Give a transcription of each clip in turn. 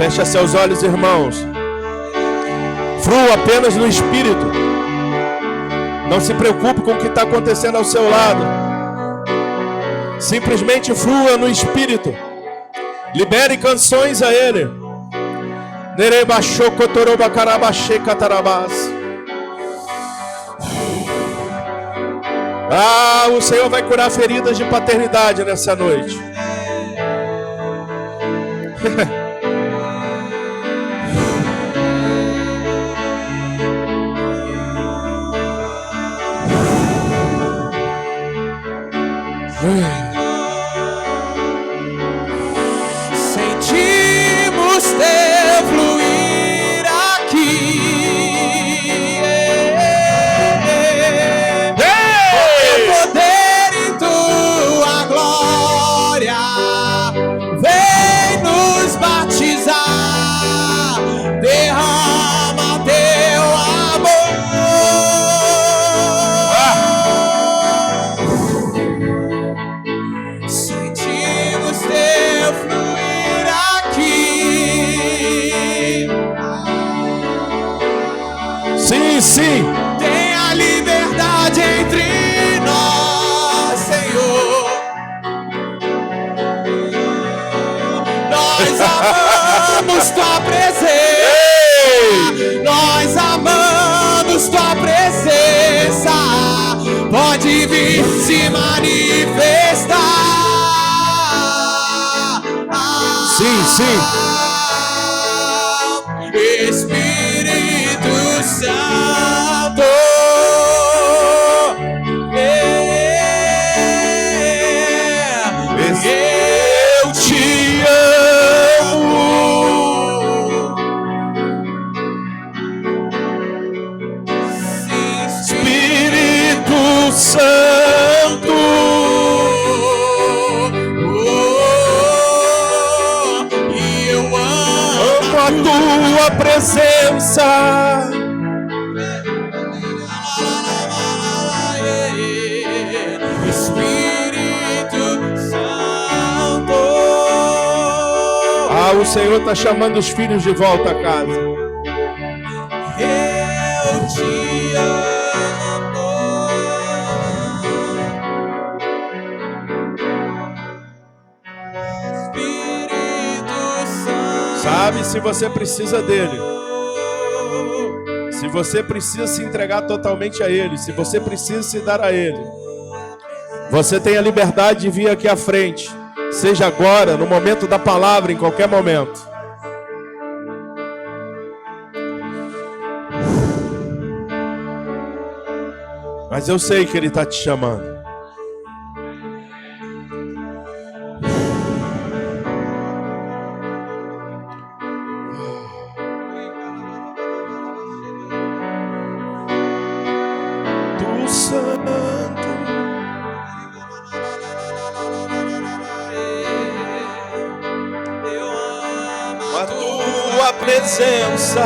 Fecha seus olhos, irmãos. Flua apenas no Espírito. Não se preocupe com o que está acontecendo ao seu lado. Simplesmente flua no Espírito. Libere canções a Ele. Ah, o Senhor vai curar feridas de paternidade nessa noite. Sentimos teu fluir aqui. Teu poder e tua glória vem nos batizar. Derrama teu amor. Sentimos teu fluir aqui. Sim, sim. Tenha liberdade entre nós, Senhor. Nós amamos tua presença. Nós amamos tua presença. Pode vir se manifestar. Sim, sim. Espírito Santo. Eu te amo. Espírito Santo. E eu Amo a tua presença. Espírito Santo. Ah, o Senhor está chamando os filhos de volta a casa. Eu te amo. Espírito Santo. Sabe, se você precisa dele, se você precisa se entregar totalmente a ele, se você precisa se dar a ele, você tem a liberdade de vir aqui à frente, seja agora, no momento da palavra, em qualquer momento. Mas eu sei que ele está te chamando. Tu Santo. Eu amo A tua presença.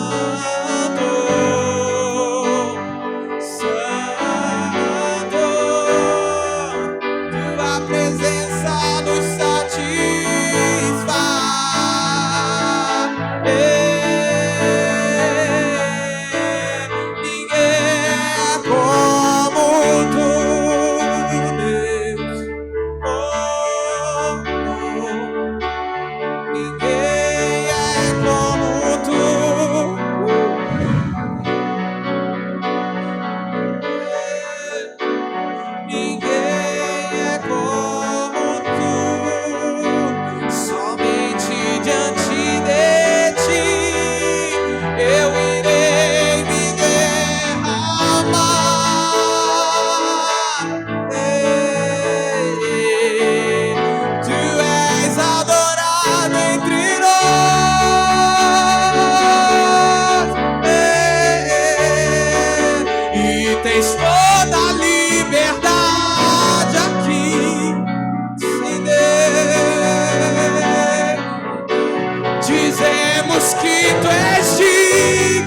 Santo,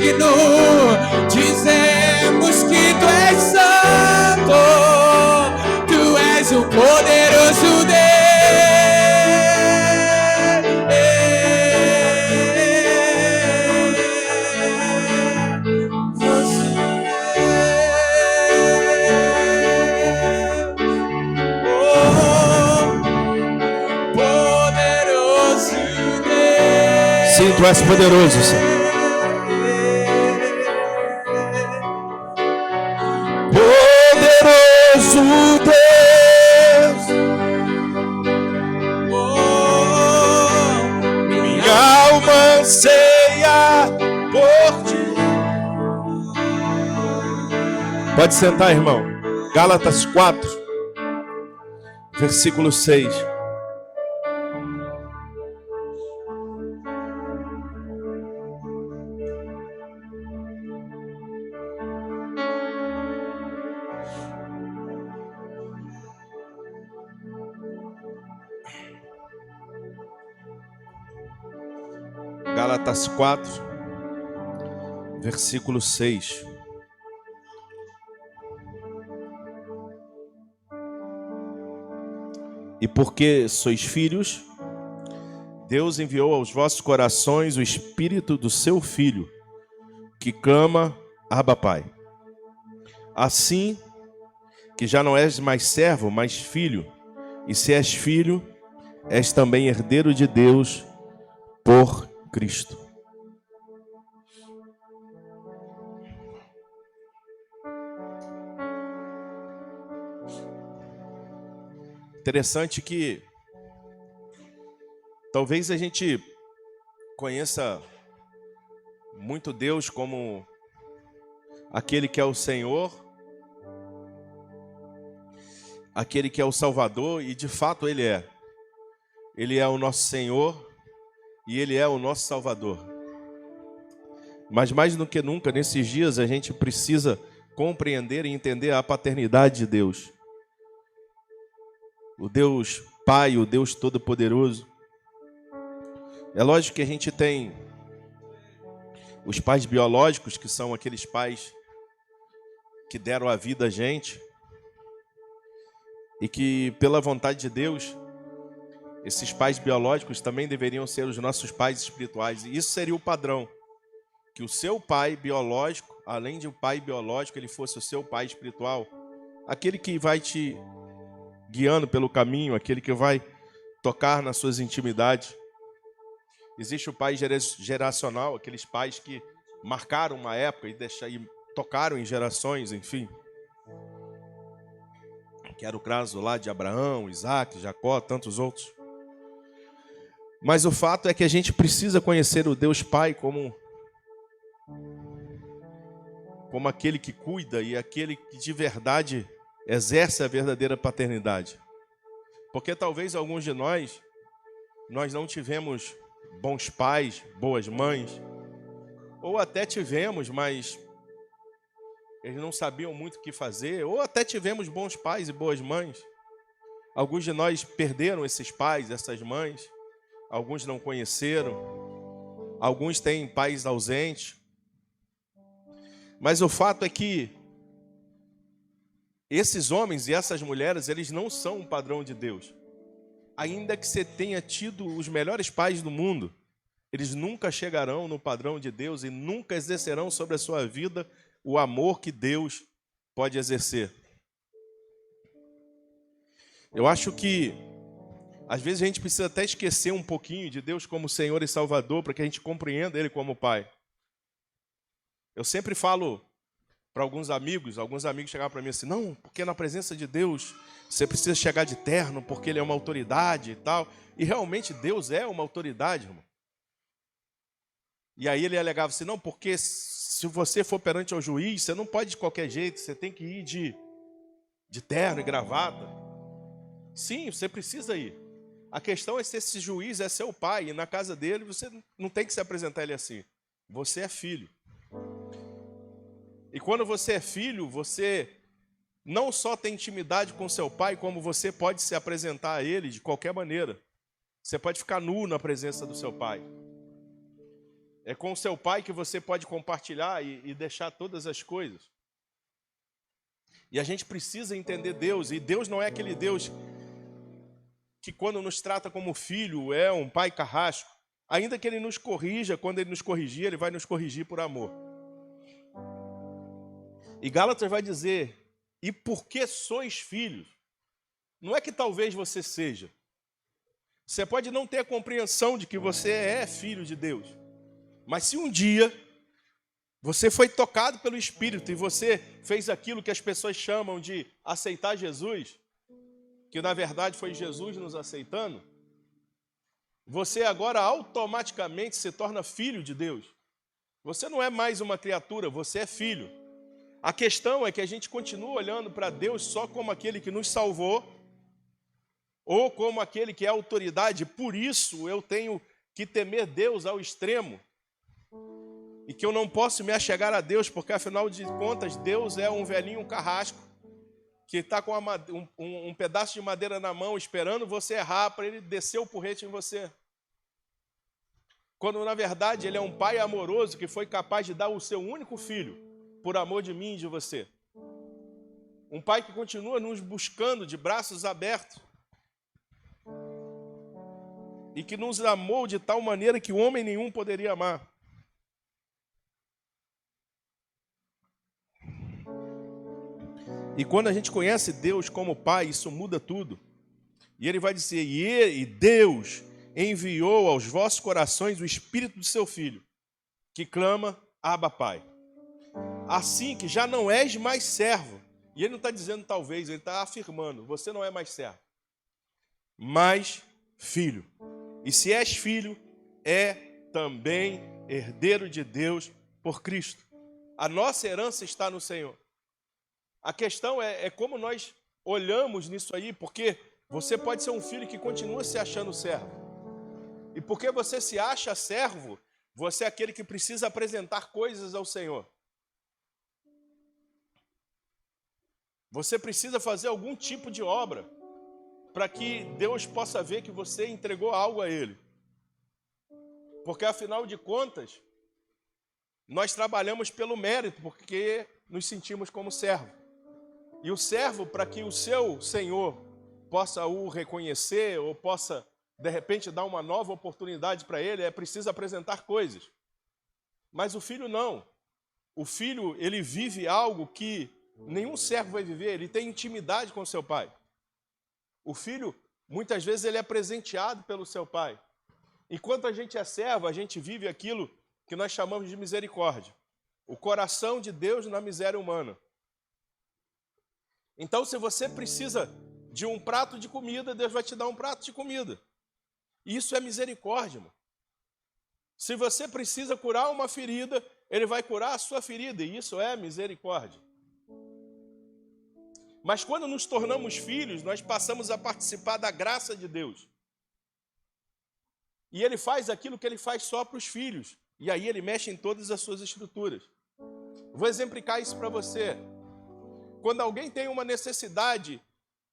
digno, dizemos que tu és santo, tu és o poderoso Deus. Sim, tu és poderoso, Senhor. Poderoso Deus, minha alma anseia por ti. Pode sentar, irmão. Gálatas 4, versículo 6. Gálatas 4, versículo 6. E porque sois filhos, Deus enviou aos vossos corações o Espírito do seu Filho, que clama, Abba, Pai. Assim que já não és mais servo, mas filho, e se és filho, és também herdeiro de Deus por Cristo. Interessante que talvez a gente conheça muito Deus como aquele que é o Senhor, aquele que é o Salvador, e de fato Ele é. Ele é o nosso Senhor e Ele é o nosso Salvador. Mas mais do que nunca, nesses dias, a gente precisa compreender e entender a paternidade de Deus. O Deus Pai, o Deus Todo-Poderoso. É lógico que a gente tem os pais biológicos, que são aqueles pais que deram a vida a gente, e que, pela vontade de Deus, esses pais biológicos também deveriam ser os nossos pais espirituais. E isso seria o padrão. Que o seu pai biológico, além de um pai biológico, ele fosse o seu pai espiritual. Aquele que vai te guiando pelo caminho, aquele que vai tocar nas suas intimidades. Existe o pai geracional, aqueles pais que marcaram uma época e tocaram em gerações, enfim. Que era o caso lá de Abraão, Isaac, Jacó, tantos outros. Mas o fato é que a gente precisa conhecer o Deus Pai como aquele que cuida e aquele que de verdade exerce a verdadeira paternidade. Porque talvez alguns de nós não tivemos bons pais, boas mães, ou até tivemos, mas eles não sabiam muito o que fazer, ou até tivemos bons pais e boas mães. Alguns de nós perderam esses pais, essas mães, alguns não conheceram, alguns têm pais ausentes. Mas o fato é que esses homens e essas mulheres, eles não são um padrão de Deus. Ainda que você tenha tido os melhores pais do mundo, eles nunca chegarão no padrão de Deus e nunca exercerão sobre a sua vida o amor que Deus pode exercer. Eu acho que às vezes a gente precisa até esquecer um pouquinho de Deus como Senhor e Salvador para que a gente compreenda Ele como Pai. Eu sempre falo para alguns amigos chegaram para mim assim, não, porque na presença de Deus você precisa chegar de terno, porque Ele é uma autoridade e tal. E realmente Deus é uma autoridade, irmão. E aí ele alegava assim, não, porque se você for perante ao juiz, você não pode de qualquer jeito, você tem que ir de terno e gravata. Sim, você precisa ir. A questão é se esse juiz é seu pai, e na casa dele você não tem que se apresentar ele assim. Você é filho. E quando você é filho, você não só tem intimidade com seu pai, como você pode se apresentar a ele de qualquer maneira. Você pode ficar nu na presença do seu pai. É com o seu pai que você pode compartilhar e deixar todas as coisas. E a gente precisa entender Deus. E Deus não é aquele Deus que quando nos trata como filho é um pai carrasco. Ainda que Ele nos corrija, quando Ele nos corrigir, Ele vai nos corrigir por amor. E Gálatas vai dizer, e porque sois filhos? Não é que talvez você seja. Você pode não ter a compreensão de que você é filho de Deus. Mas se um dia você foi tocado pelo Espírito e você fez aquilo que as pessoas chamam de aceitar Jesus, que na verdade foi Jesus nos aceitando, você agora automaticamente se torna filho de Deus. Você não é mais uma criatura, você é filho. A questão é que a gente continua olhando para Deus só como aquele que nos salvou, ou como aquele que é autoridade. Por isso eu tenho que temer Deus ao extremo. E que eu não posso me achegar a Deus, porque afinal de contas Deus é um velhinho carrasco que está com um pedaço de madeira na mão esperando você errar para Ele descer o porrete em você. Quando na verdade Ele é um pai amoroso que foi capaz de dar o seu único filho por amor de mim e de você. Um pai que continua nos buscando de braços abertos e que nos amou de tal maneira que homem nenhum poderia amar. E quando a gente conhece Deus como Pai, isso muda tudo. E Ele vai dizer, e Deus enviou aos vossos corações o Espírito do seu Filho, que clama, Abba, Pai. Assim que já não és mais servo. E Ele não está dizendo talvez, Ele está afirmando, você não é mais servo, mas filho. E se és filho, é também herdeiro de Deus por Cristo. A nossa herança está no Senhor. A questão é como nós olhamos nisso aí, porque você pode ser um filho que continua se achando servo. E porque você se acha servo, você é aquele que precisa apresentar coisas ao Senhor. Você precisa fazer algum tipo de obra para que Deus possa ver que você entregou algo a Ele. Porque, afinal de contas, nós trabalhamos pelo mérito, porque nos sentimos como servo. E o servo, para que o seu Senhor possa o reconhecer ou possa, de repente, dar uma nova oportunidade para ele, é preciso apresentar coisas. Mas o filho não. O filho, ele vive algo que nenhum servo vai viver, ele tem intimidade com o seu pai. O filho, muitas vezes, ele é presenteado pelo seu pai. Enquanto a gente é servo, a gente vive aquilo que nós chamamos de misericórdia. O coração de Deus na miséria humana. Então, se você precisa de um prato de comida, Deus vai te dar um prato de comida. Isso é misericórdia, irmão. Se você precisa curar uma ferida, Ele vai curar a sua ferida, e isso é misericórdia. Mas quando nos tornamos filhos, nós passamos a participar da graça de Deus. E Ele faz aquilo que Ele faz só para os filhos. E aí Ele mexe em todas as suas estruturas. Vou exemplificar isso para você. Quando alguém tem uma necessidade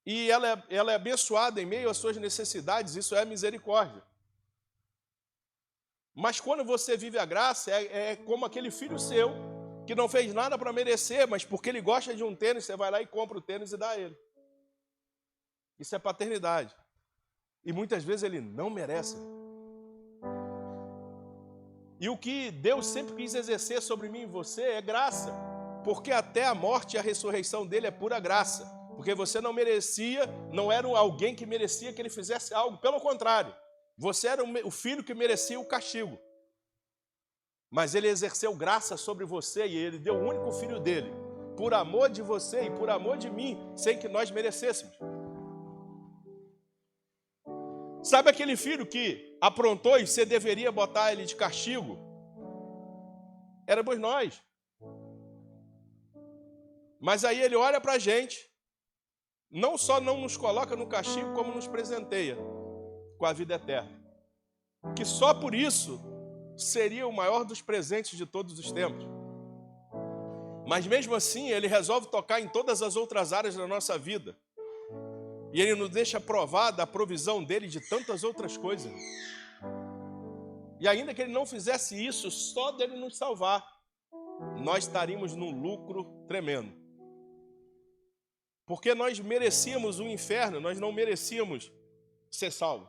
e ela é abençoada em meio às suas necessidades, isso é misericórdia. Mas quando você vive a graça, é como aquele filho seu que não fez nada para merecer, mas porque ele gosta de um tênis, você vai lá e compra o tênis e dá a ele. Isso é paternidade. E muitas vezes ele não merece. E o que Deus sempre quis exercer sobre mim e você é graça. Porque até a morte e a ressurreição dele é pura graça. Porque você não merecia, não era alguém que merecia que ele fizesse algo. Pelo contrário, você era o filho que merecia o castigo. Mas ele exerceu graça sobre você e ele deu o único filho dele. Por amor de você e por amor de mim, sem que nós merecêssemos. Sabe aquele filho que aprontou e você deveria botar ele de castigo? Éramos nós. Mas aí ele olha para a gente, não só não nos coloca no castigo, como nos presenteia com a vida eterna. Que só por isso seria o maior dos presentes de todos os tempos. Mas mesmo assim, ele resolve tocar em todas as outras áreas da nossa vida. E ele nos deixa provar da provisão dele de tantas outras coisas. E ainda que ele não fizesse isso, só dele nos salvar, nós estaríamos num lucro tremendo. Porque nós merecíamos o inferno, nós não merecíamos ser salvos.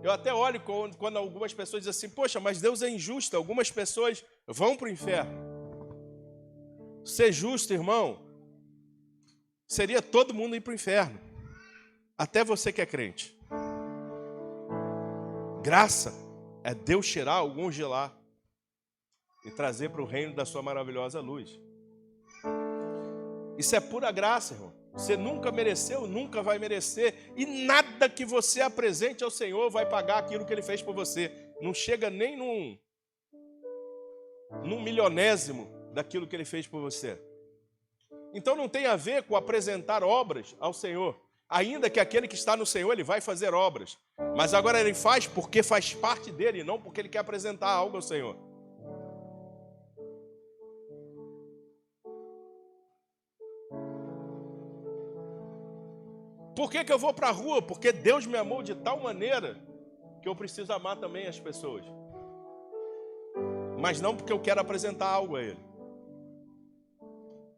Eu até olho quando algumas pessoas dizem assim, poxa, mas Deus é injusto, algumas pessoas vão para o inferno. Ser justo, irmão, seria todo mundo ir para o inferno. Até você que é crente. Graça é Deus tirar alguns de lá e trazer para o reino da sua maravilhosa luz. Isso é pura graça, irmão. Você nunca mereceu, nunca vai merecer. E nada que você apresente ao Senhor vai pagar aquilo que Ele fez por você. Não chega nem num milionésimo daquilo que Ele fez por você. Então não tem a ver com apresentar obras ao Senhor. Ainda que aquele que está no Senhor, Ele vai fazer obras. Mas agora Ele faz porque faz parte dEle, não porque Ele quer apresentar algo ao Senhor. Por que eu vou para a rua? Porque Deus me amou de tal maneira que eu preciso amar também as pessoas. Mas não porque eu quero apresentar algo a Ele.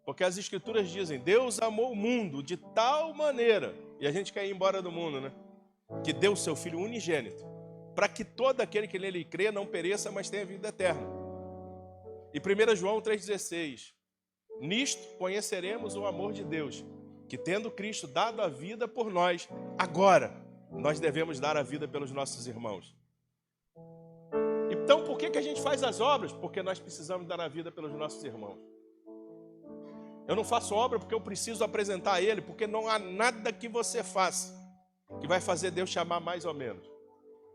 Porque as Escrituras dizem, Deus amou o mundo de tal maneira, e a gente quer ir embora do mundo, né? Que deu o seu Filho unigênito, para que todo aquele que nele crê não pereça, mas tenha vida eterna. E 1 João 3,16, nisto conheceremos o amor de Deus, que tendo Cristo dado a vida por nós, agora nós devemos dar a vida pelos nossos irmãos. Então por que a gente faz as obras? Porque nós precisamos dar a vida pelos nossos irmãos. Eu não faço obra porque eu preciso apresentar a Ele, porque não há nada que você faça que vai fazer Deus te amar mais ou menos.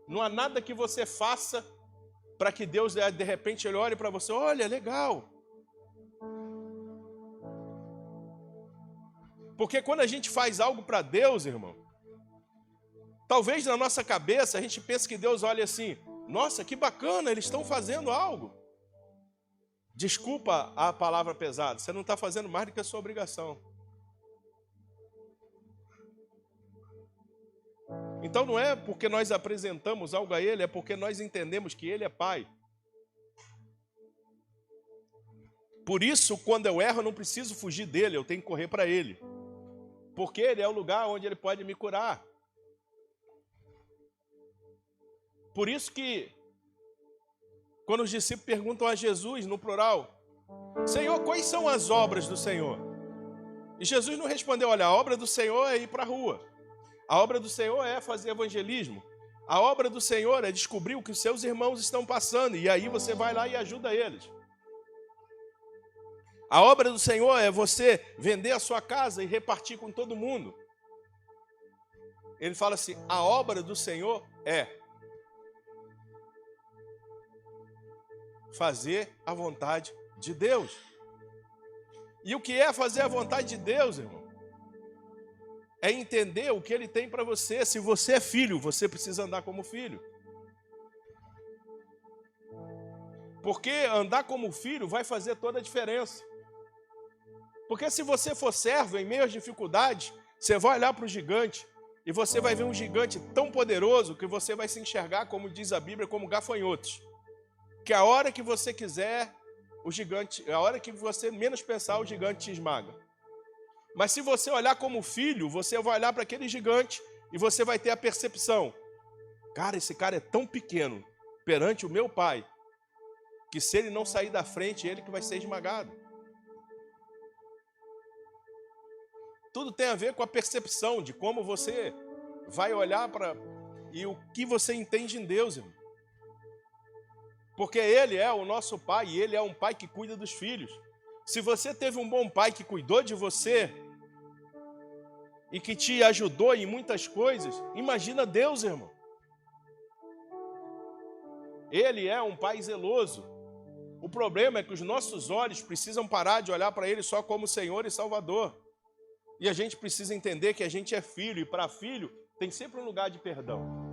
Não há nada que você faça para que Deus, de repente, Ele olhe para você, olha, legal. Porque quando a gente faz algo para Deus, irmão, talvez na nossa cabeça a gente pense que Deus olha assim, nossa, que bacana, eles estão fazendo algo. Desculpa a palavra pesada, você não está fazendo mais do que a sua obrigação. Então não é porque nós apresentamos algo a Ele, é porque nós entendemos que Ele é Pai. Por isso, quando eu erro, eu não preciso fugir dEle, eu tenho que correr para Ele. Porque Ele é o lugar onde Ele pode me curar. Por isso que, quando os discípulos perguntam a Jesus, no plural, Senhor, quais são as obras do Senhor? E Jesus não respondeu, olha, a obra do Senhor é ir para a rua. A obra do Senhor é fazer evangelismo. A obra do Senhor é descobrir o que os seus irmãos estão passando. E aí você vai lá e ajuda eles. A obra do Senhor é você vender a sua casa e repartir com todo mundo. Ele fala assim, a obra do Senhor é fazer a vontade de Deus. E o que é fazer a vontade de Deus, irmão? É entender o que Ele tem para você. Se você é filho, você precisa andar como filho. Porque andar como filho vai fazer toda a diferença. Porque se você for servo, em meio às dificuldades, você vai olhar para o gigante e você vai ver um gigante tão poderoso que você vai se enxergar, como diz a Bíblia, como gafanhotos. Que a hora que você quiser, o gigante, a hora que você menos pensar, o gigante te esmaga. Mas se você olhar como filho, você vai olhar para aquele gigante e você vai ter a percepção. Cara, esse cara é tão pequeno perante o meu pai, que se ele não sair da frente, ele que vai ser esmagado. Tudo tem a ver com a percepção de como você vai olhar para e o que você entende em Deus, irmão. Porque Ele é o nosso Pai e Ele é um Pai que cuida dos filhos. Se você teve um bom pai que cuidou de você e que te ajudou em muitas coisas, imagina Deus, irmão. Ele é um Pai zeloso. O problema é que os nossos olhos precisam parar de olhar para Ele só como Senhor e Salvador. E a gente precisa entender que a gente é filho, e para filho tem sempre um lugar de perdão.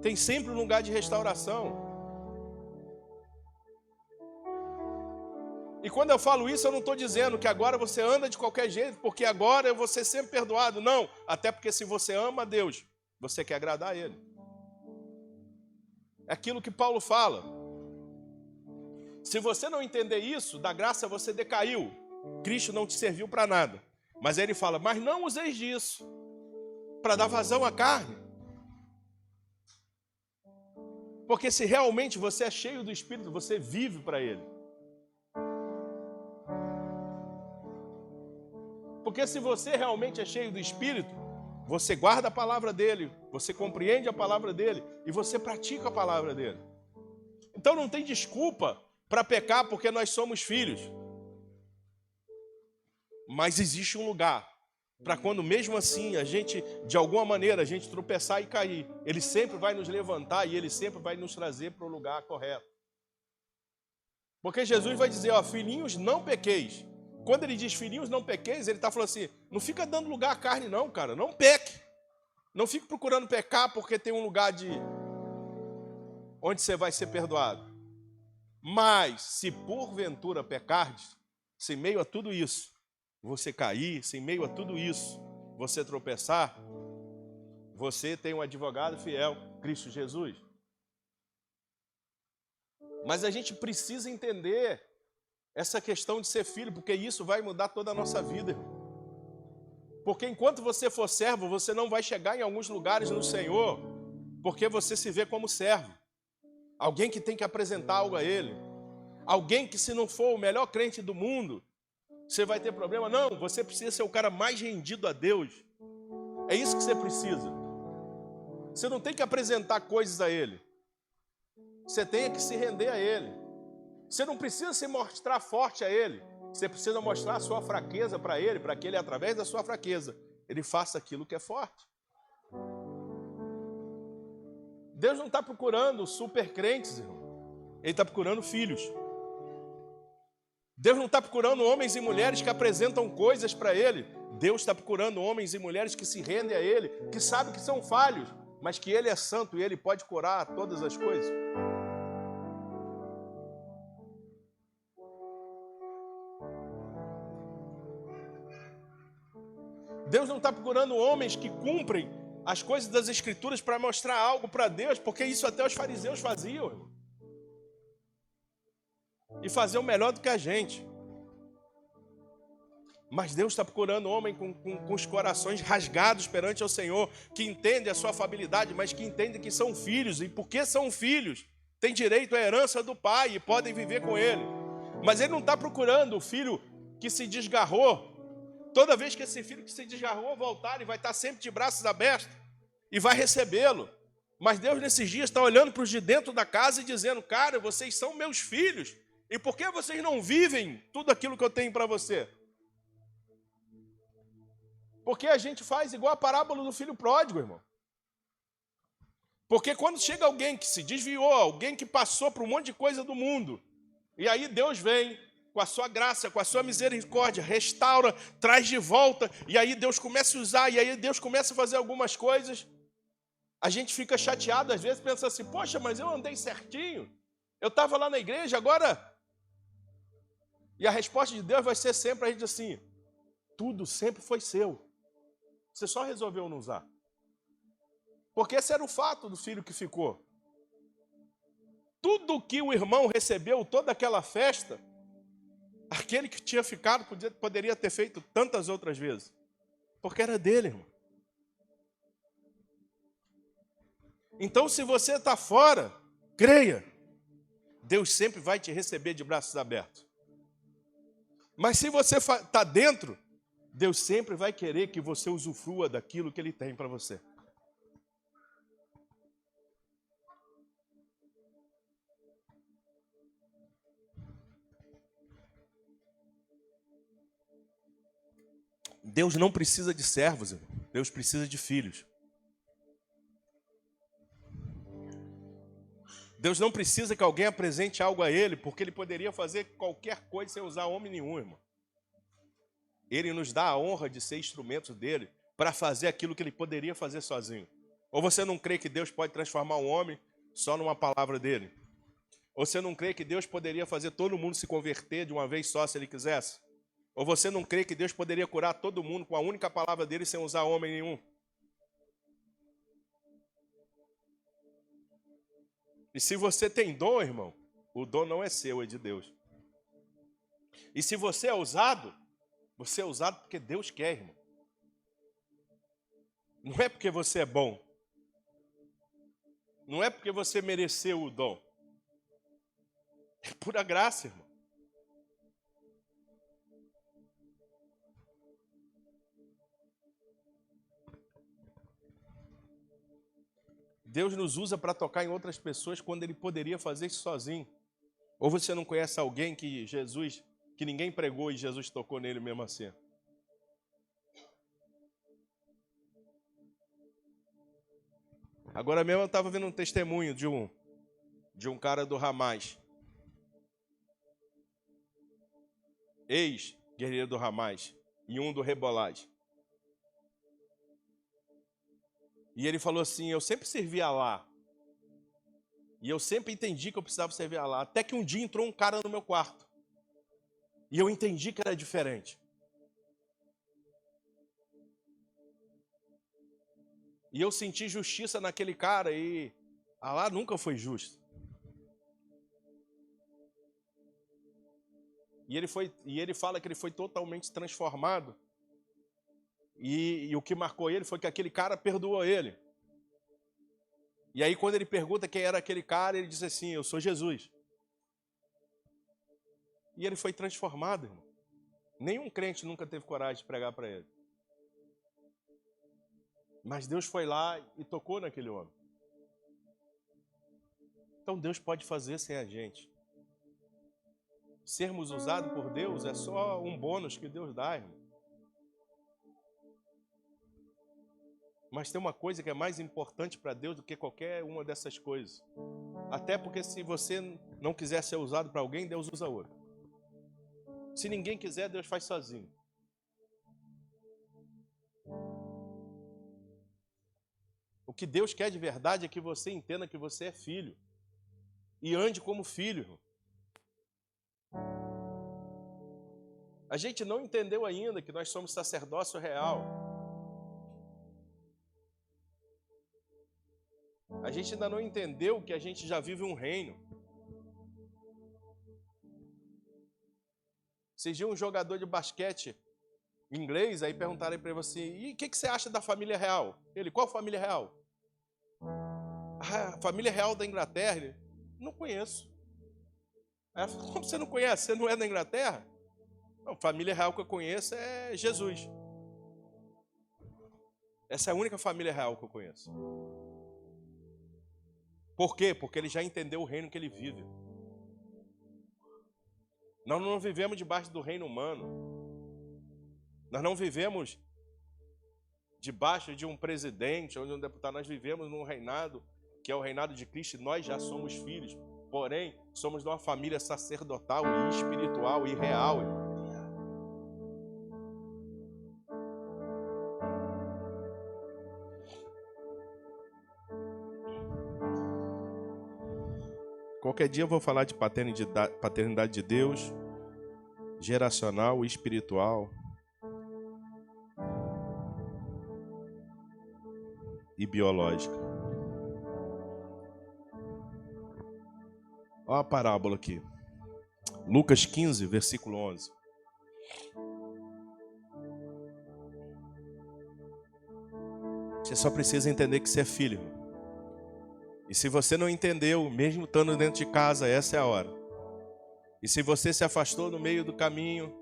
Tem sempre um lugar de restauração. E quando eu falo isso, eu não estou dizendo que agora você anda de qualquer jeito, porque agora eu vou ser sempre perdoado. Não, até porque se você ama a Deus, você quer agradar a Ele. É aquilo que Paulo fala. Se você não entender isso, da graça você decaiu. Cristo não te serviu para nada. Mas aí ele fala, mas não useis disso para dar vazão à carne. Porque se realmente você é cheio do Espírito, você vive para Ele. Porque se você realmente é cheio do Espírito, você guarda a palavra dEle, você compreende a palavra dEle e você pratica a palavra dEle. Então não tem desculpa para pecar porque nós somos filhos. Mas existe um lugar para quando mesmo assim a gente, de alguma maneira, a gente tropeçar e cair, Ele sempre vai nos levantar e Ele sempre vai nos trazer para o lugar correto. Porque Jesus vai dizer, ó, filhinhos, não pequeis. Quando Ele diz filhinhos, não pequeis, Ele está falando assim, não fica dando lugar à carne não, cara, não peque. Não fique procurando pecar porque tem um lugar onde você vai ser perdoado. Mas, se porventura pecardes, se em meio a tudo isso, você cair, se em meio a tudo isso você tropeçar, você tem um advogado fiel, Cristo Jesus. Mas a gente precisa entender essa questão de ser filho, porque isso vai mudar toda a nossa vida. Porque enquanto você for servo, você não vai chegar em alguns lugares no Senhor, porque você se vê como servo. Alguém que tem que apresentar algo a Ele. Alguém que se não for o melhor crente do mundo, você vai ter problema? Não, você precisa ser o cara mais rendido a Deus. É isso que você precisa. Você não tem que apresentar coisas a Ele. Você tem que se render a Ele. Você não precisa se mostrar forte a Ele. Você precisa mostrar a sua fraqueza para Ele, para que Ele, através da sua fraqueza, Ele faça aquilo que é forte. Deus não está procurando super crentes, irmão. Ele está procurando filhos. Deus não está procurando homens e mulheres que apresentam coisas para Ele. Deus está procurando homens e mulheres que se rendem a Ele, que sabem que são falhos, mas que Ele é santo e Ele pode curar todas as coisas. Deus não está procurando homens que cumprem as coisas das Escrituras para mostrar algo para Deus, porque isso até os fariseus faziam, irmão. E faziam melhor do que a gente. Mas Deus está procurando homem com os corações rasgados perante o Senhor, que entendem a sua afabilidade, mas que entendem que são filhos, e porque são filhos, têm direito à herança do Pai e podem viver com Ele. Mas Ele não está procurando o filho que se desgarrou. Toda vez que esse filho que se desgarrou voltar, ele vai estar sempre de braços abertos e vai recebê-lo. Mas Deus nesses dias está olhando para os de dentro da casa e dizendo, cara, vocês são meus filhos, e por que vocês não vivem tudo aquilo que eu tenho para você? Porque a gente faz igual a parábola do filho pródigo, irmão. Porque quando chega alguém que se desviou, alguém que passou por um monte de coisa do mundo, e aí Deus vem com a sua graça, com a sua misericórdia, restaura, traz de volta, e aí Deus começa a usar, e aí Deus começa a fazer algumas coisas, a gente fica chateado, às vezes pensa assim, poxa, mas eu andei certinho, eu estava lá na igreja, agora... E a resposta de Deus vai ser sempre a gente assim, tudo sempre foi seu, você só resolveu não usar. Porque esse era o fato do filho que ficou. Tudo que o irmão recebeu, toda aquela festa, aquele que tinha ficado poderia ter feito tantas outras vezes. Porque era dele, irmão. Então, se você está fora, creia. Deus sempre vai te receber de braços abertos. Mas se você está dentro, Deus sempre vai querer que você usufrua daquilo que Ele tem para você. Deus não precisa de servos, irmão. Deus precisa de filhos. Deus não precisa que alguém apresente algo a Ele, porque Ele poderia fazer qualquer coisa sem usar homem nenhum, irmão. Ele nos dá a honra de ser instrumento dEle para fazer aquilo que Ele poderia fazer sozinho. Ou você não crê que Deus pode transformar um homem só numa palavra dEle? Ou você não crê que Deus poderia fazer todo mundo se converter de uma vez só se Ele quisesse? Ou você não crê que Deus poderia curar todo mundo com a única palavra dEle sem usar homem nenhum? E se você tem dom, irmão, o dom não é seu, é de Deus. E se você é usado porque Deus quer, irmão. Não é porque você é bom. Não é porque você mereceu o dom. É pura graça, irmão. Deus nos usa para tocar em outras pessoas quando Ele poderia fazer isso sozinho. Ou você não conhece alguém que ninguém pregou e Jesus tocou nele mesmo assim? Agora mesmo eu estava vendo um testemunho de um cara do Hamas. Ex-guerreiro do Hamas e um do Hezbollah. E ele falou assim, eu sempre servi a Allah. E eu sempre entendi que eu precisava servir a Allah. Até que um dia entrou um cara no meu quarto. E eu entendi que era diferente. E eu senti justiça naquele cara e Allah nunca foi justo. E ele fala que ele foi totalmente transformado. E o que marcou ele foi que aquele cara perdoou ele. E aí quando ele pergunta quem era aquele cara, ele diz assim, eu sou Jesus. E ele foi transformado, irmão. Nenhum crente nunca teve coragem de pregar para ele. Mas Deus foi lá e tocou naquele homem. Então Deus pode fazer sem a gente. Sermos usados por Deus é só um bônus que Deus dá, irmão. Mas tem uma coisa que é mais importante para Deus do que qualquer uma dessas coisas. Até porque se você não quiser ser usado para alguém, Deus usa outro. Se ninguém quiser, Deus faz sozinho. O que Deus quer de verdade é que você entenda que você é filho. E ande como filho, irmão. A gente não entendeu ainda que nós somos sacerdócio real. A gente ainda não entendeu que a gente já vive um reino. Esses dias um jogador de basquete inglês, aí perguntaram para ele assim, e o que você acha da família real? Ele, qual família real? A família real da Inglaterra. Ele, não conheço. Aí ela falou, como você não conhece? Você não é da Inglaterra? Não, a família real que eu conheço é Jesus. Essa é a única família real que eu conheço. Por quê? Porque ele já entendeu o reino que ele vive. Nós não vivemos debaixo do reino humano. Nós não vivemos debaixo de um presidente ou de um deputado. Nós vivemos num reinado que é o reinado de Cristo e nós já somos filhos. Porém, somos de uma família sacerdotal e espiritual e real. Qualquer dia eu vou falar de paternidade de Deus, geracional e espiritual. E biológica. Olha a parábola aqui. Lucas 15, versículo 11. Você só precisa entender que você é filho. E se você não entendeu, mesmo estando dentro de casa, essa é a hora. E se você se afastou no meio do caminho,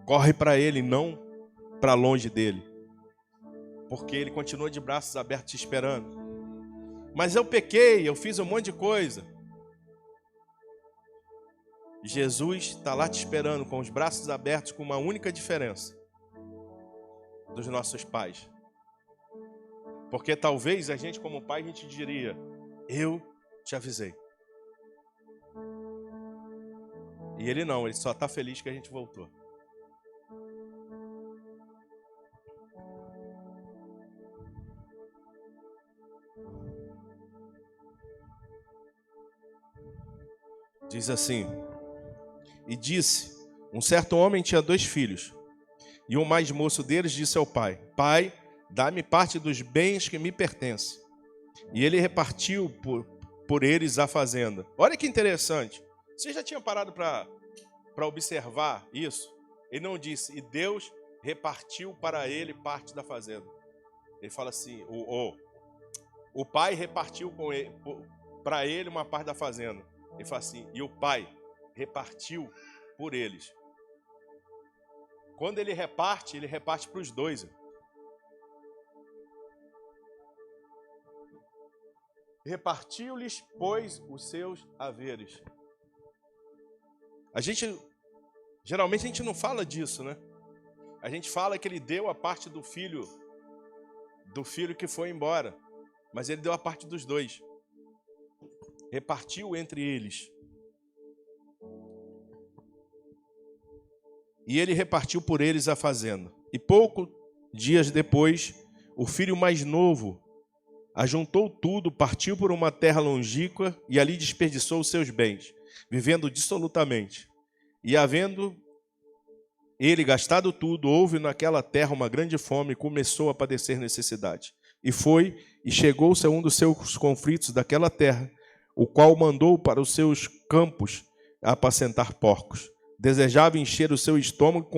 corre para Ele, não para longe dele. Porque Ele continua de braços abertos te esperando. Mas eu pequei, eu fiz um monte de coisa. Jesus está lá te esperando com os braços abertos, com uma única diferença dos nossos pais. Porque talvez a gente como pai, a gente diria, eu te avisei. E ele não, ele só está feliz que a gente voltou. Diz assim, e disse, um certo homem tinha 2 filhos, e o mais moço deles disse ao pai, pai, dá-me parte dos bens que me pertencem. e ele repartiu por eles a fazenda. Olha que interessante. Você já tinha parado para observar isso? Ele não disse, e Deus repartiu para ele parte da fazenda. Ele fala assim, o pai repartiu para ele uma parte da fazenda. Ele fala assim, e o pai repartiu por eles. Quando ele reparte para os dois. Repartiu-lhes, pois, os seus haveres. Geralmente a gente não fala disso, né? A gente fala que ele deu a parte do filho que foi embora, mas ele deu a parte dos dois. Repartiu entre eles. E ele repartiu por eles a fazenda. E poucos dias depois, o filho mais novo ajuntou tudo, partiu por uma terra longínqua e ali desperdiçou os seus bens, vivendo dissolutamente. E havendo ele gastado tudo, houve naquela terra uma grande fome e começou a padecer necessidade. E foi e chegou-se a um dos seus conflitos daquela terra, o qual mandou para os seus campos apacentar porcos. Desejava encher o seu estômago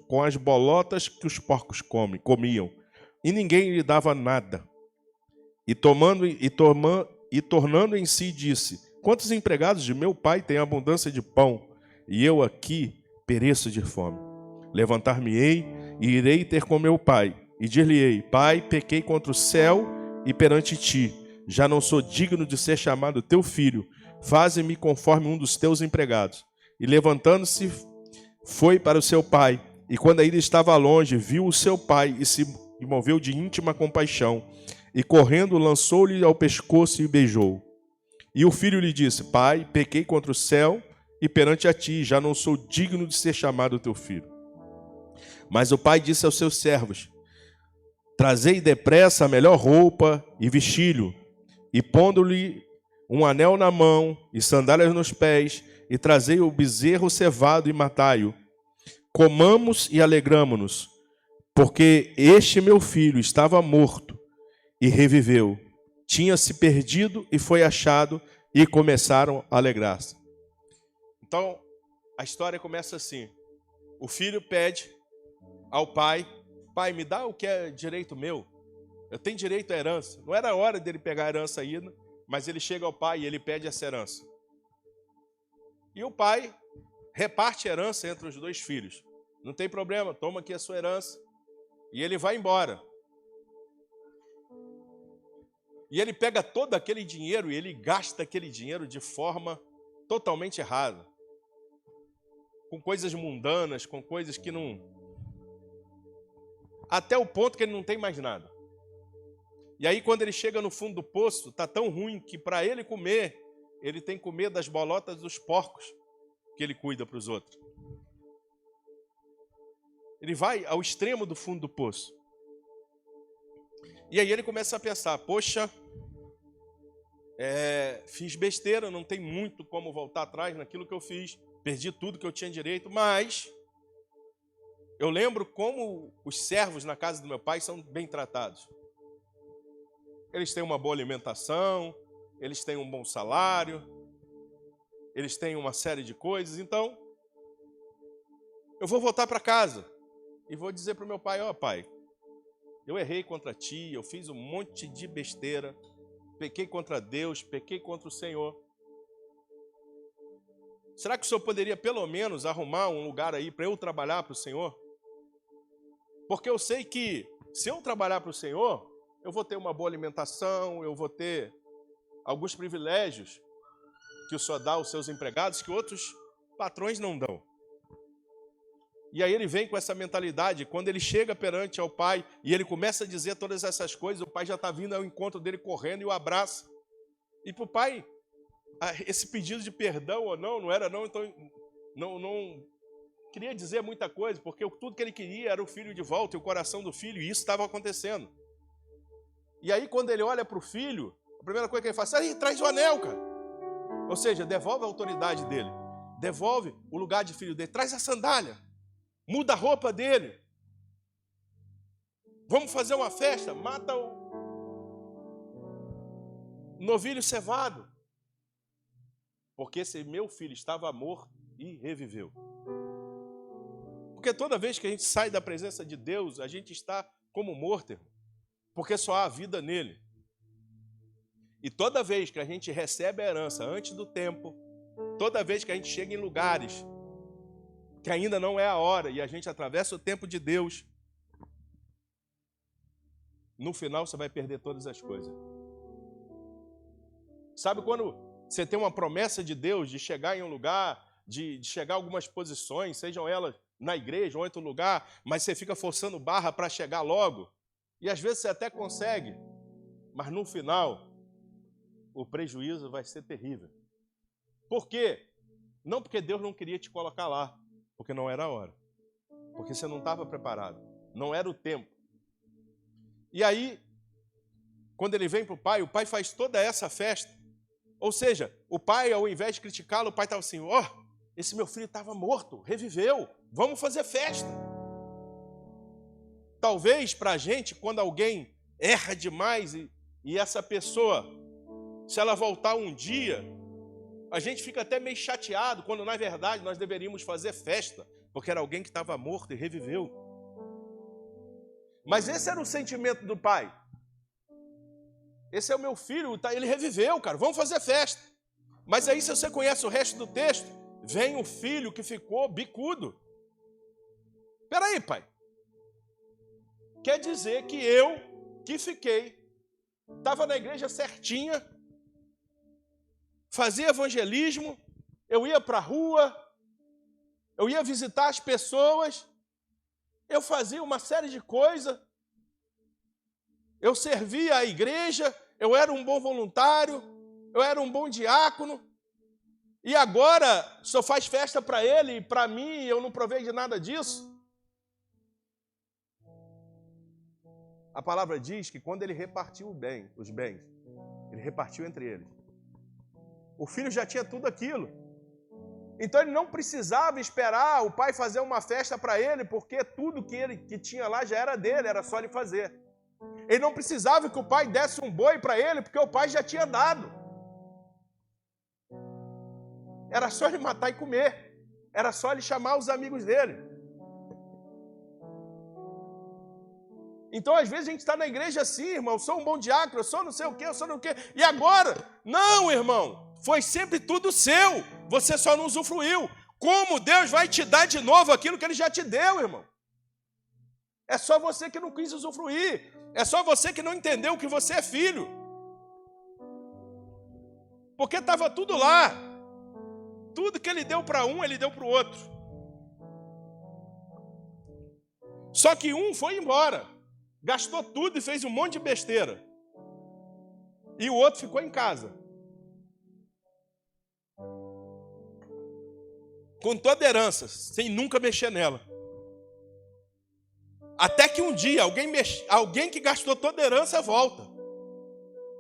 com as bolotas que os porcos comiam, e ninguém lhe dava nada. E tornando em si, disse, quantos empregados de meu pai têm abundância de pão, e eu aqui pereço de fome? Levantar-me-ei e irei ter com meu pai, e dir-lhe-ei, pai, pequei contra o céu e perante ti, já não sou digno de ser chamado teu filho, faze-me conforme um dos teus empregados. E levantando-se, foi para o seu pai, e quando ainda estava longe, viu o seu pai e se moveu de íntima compaixão, e correndo lançou-lhe ao pescoço e o beijou. E o filho lhe disse, pai, pequei contra o céu e perante a ti, já não sou digno de ser chamado teu filho. Mas o pai disse aos seus servos, trazei depressa a melhor roupa e vesti-lo, e pondo-lhe um anel na mão e sandálias nos pés, e trazei o bezerro cevado e matai-o. Comamos e alegramo-nos, porque este meu filho estava morto e reviveu. Tinha se perdido e foi achado, e começaram a alegrar-se. Então, a história começa assim. O filho pede ao pai, pai, me dá o que é direito meu. Eu tenho direito à herança. Não era a hora dele pegar a herança ainda, mas ele chega ao pai e ele pede essa herança. E o pai reparte a herança entre os dois filhos. Não tem problema, toma aqui a sua herança. E ele vai embora. E ele pega todo aquele dinheiro e ele gasta aquele dinheiro de forma totalmente errada. Com coisas mundanas, com coisas que não... Até o ponto que ele não tem mais nada. E aí quando ele chega no fundo do poço, está tão ruim que para ele comer, ele tem que comer das bolotas dos porcos que ele cuida para os outros. Ele vai ao extremo do fundo do poço. E aí ele começa a pensar, poxa, fiz besteira, não tem muito como voltar atrás naquilo que eu fiz, perdi tudo que eu tinha direito, mas eu lembro como os servos na casa do meu pai são bem tratados. Eles têm uma boa alimentação, eles têm um bom salário, eles têm uma série de coisas, então eu vou voltar para casa e vou dizer para o meu pai, ó pai, eu errei contra ti, eu fiz um monte de besteira, pequei contra Deus, pequei contra o Senhor. Será que o Senhor poderia pelo menos arrumar um lugar aí para eu trabalhar para o Senhor? Porque eu sei que se eu trabalhar para o Senhor, eu vou ter uma boa alimentação, eu vou ter alguns privilégios que o Senhor dá aos seus empregados que outros patrões não dão. E aí ele vem com essa mentalidade, quando ele chega perante ao pai e ele começa a dizer todas essas coisas, o pai já está vindo ao encontro dele correndo e o abraça. E para o pai, esse pedido de perdão ou não era não, então não queria dizer muita coisa, porque tudo que ele queria era o filho de volta e o coração do filho, e isso estava acontecendo. E aí quando ele olha para o filho, a primeira coisa que ele faz, aí traz o anel, cara. Ou seja, devolve a autoridade dele, devolve o lugar de filho dele, traz a sandália. Muda a roupa dele. Vamos fazer uma festa. Mata o... novilho cevado. Porque esse meu filho estava morto e reviveu. Porque toda vez que a gente sai da presença de Deus, a gente está como morto, irmão. Porque só há vida nele. E toda vez que a gente recebe a herança antes do tempo, toda vez que a gente chega em lugares que ainda não é a hora e a gente atravessa o tempo de Deus, no final você vai perder todas as coisas. Sabe quando você tem uma promessa de Deus de chegar em um lugar, de chegar a algumas posições, sejam elas na igreja ou em outro lugar, mas você fica forçando barra para chegar logo, e às vezes você até consegue, mas no final o prejuízo vai ser terrível. Por quê? Não porque Deus não queria te colocar lá, porque não era a hora, porque você não estava preparado, não era o tempo. E aí, quando ele vem para o pai faz toda essa festa. Ou seja, o pai, ao invés de criticá-lo, o pai estava assim, esse meu filho estava morto, reviveu, vamos fazer festa. Talvez para a gente, quando alguém erra demais e essa pessoa, se ela voltar um dia, a gente fica até meio chateado, quando na verdade nós deveríamos fazer festa, porque era alguém que estava morto e reviveu. Mas esse era o sentimento do pai. Esse é o meu filho, ele reviveu, cara, vamos fazer festa. Mas aí, se você conhece o resto do texto, vem o filho que ficou bicudo. Espera aí, pai. Quer dizer que eu, que fiquei, estava na igreja certinha, fazia evangelismo, eu ia para a rua, eu ia visitar as pessoas, eu fazia uma série de coisas, eu servia a igreja, eu era um bom voluntário, eu era um bom diácono, e agora só faz festa para ele e para mim eu não provei de nada disso. A palavra diz que quando ele repartiu os bens, ele repartiu entre eles. O filho já tinha tudo aquilo. Então ele não precisava esperar o pai fazer uma festa para ele, porque tudo que tinha lá já era dele, era só ele fazer. Ele não precisava que o pai desse um boi para ele, porque o pai já tinha dado. Era só ele matar e comer. Era só ele chamar os amigos dele. Então, às vezes, a gente está na igreja assim, irmão, eu sou um bom diácono, eu sou não sei o quê, eu sou não sei o quê. E agora? Não, irmão, foi sempre tudo seu. Você só não usufruiu. Como Deus vai te dar de novo aquilo que Ele já te deu, irmão? É só você que não quis usufruir. É só você que não entendeu que você é filho. Porque estava tudo lá. Tudo que Ele deu para um, Ele deu para o outro. Só que um foi embora. Gastou tudo e fez um monte de besteira. E o outro ficou em casa. Com toda herança, sem nunca mexer nela. Até que um dia, alguém que gastou toda a herança volta.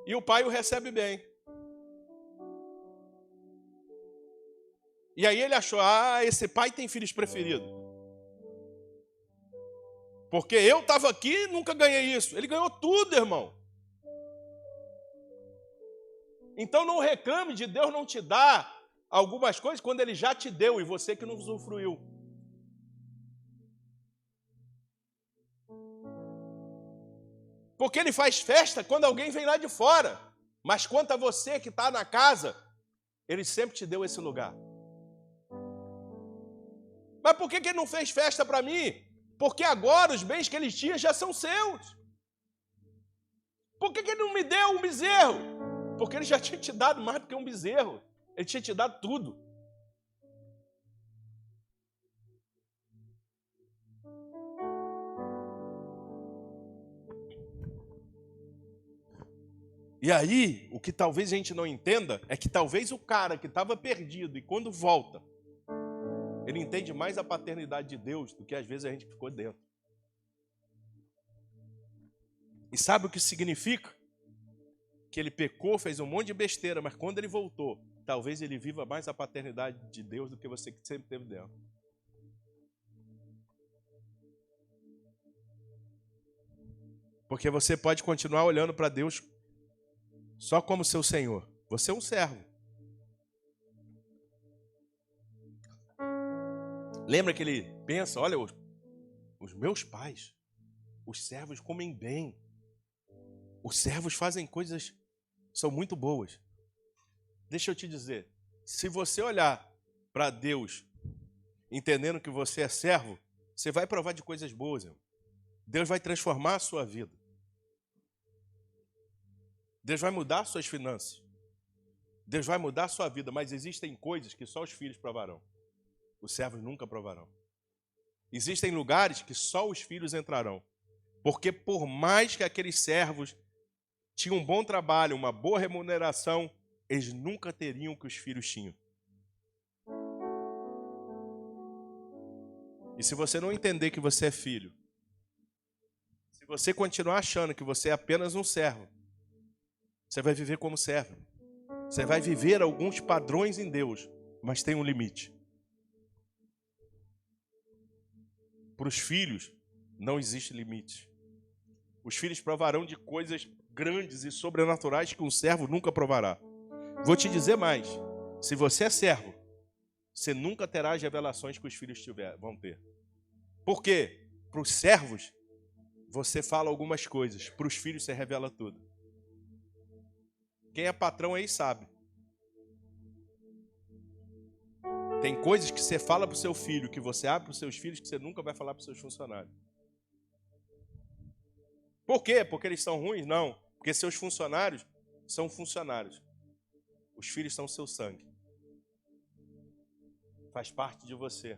E o pai o recebe bem. E aí ele achou, esse pai tem filhos preferidos. Porque eu estava aqui e nunca ganhei isso. Ele ganhou tudo, irmão. Então não reclame de Deus não te dar algumas coisas quando Ele já te deu e você que não usufruiu. Porque Ele faz festa quando alguém vem lá de fora. Mas quanto a você que está na casa, Ele sempre te deu esse lugar. Mas por que Ele não fez festa para mim? Porque agora os bens que Ele tinha já são seus. Por que Ele não me deu um bezerro? Porque Ele já tinha te dado mais do que um bezerro. Ele tinha te dado tudo. E aí, o que talvez a gente não entenda é que talvez o cara que estava perdido e quando volta, ele entende mais a paternidade de Deus do que às vezes a gente ficou dentro. E sabe o que significa? Que ele pecou, fez um monte de besteira, mas quando ele voltou, talvez ele viva mais a paternidade de Deus do que você que sempre teve dentro. Porque você pode continuar olhando para Deus só como seu senhor. Você é um servo. Lembra que ele pensa, olha, os meus pais, os servos comem bem. Os servos fazem coisas, são muito boas. Deixa eu te dizer, se você olhar para Deus, entendendo que você é servo, você vai provar de coisas boas, irmão. Deus vai transformar a sua vida. Deus vai mudar suas finanças. Deus vai mudar a sua vida, mas existem coisas que só os filhos provarão. Os servos nunca provarão. Existem lugares que só os filhos entrarão. Porque por mais que aqueles servos tinham um bom trabalho, uma boa remuneração, eles nunca teriam o que os filhos tinham. E se você não entender que você é filho, se você continuar achando que você é apenas um servo, você vai viver como servo. Você vai viver alguns padrões em Deus, mas tem um limite. Para os filhos, não existe limite. Os filhos provarão de coisas grandes e sobrenaturais que um servo nunca provará. Vou te dizer mais. Se você é servo, você nunca terá as revelações que os filhos vão ter. Por quê? Para os servos, você fala algumas coisas. Para os filhos, você revela tudo. Quem é patrão aí sabe. Tem coisas que você fala para o seu filho, que você abre para os seus filhos, que você nunca vai falar para os seus funcionários. Por quê? Porque eles são ruins? Não. Porque seus funcionários são funcionários. Os filhos são seu sangue. Faz parte de você.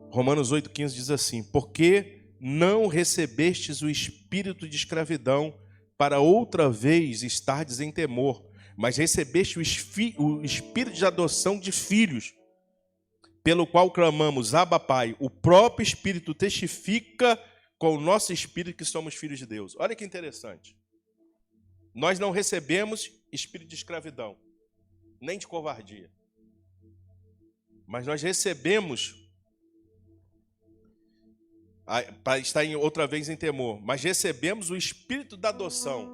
Romanos 8,15 diz assim: porque não recebestes o espírito de escravidão para outra vez estardes em temor, mas recebeste o espírito de adoção de filhos, pelo qual clamamos, Abba, Pai. O próprio Espírito testifica com o nosso espírito que somos filhos de Deus. Olha que interessante. Nós não recebemos espírito de escravidão, nem de covardia, mas nós recebemos, para estar outra vez em temor, mas recebemos o espírito da adoção.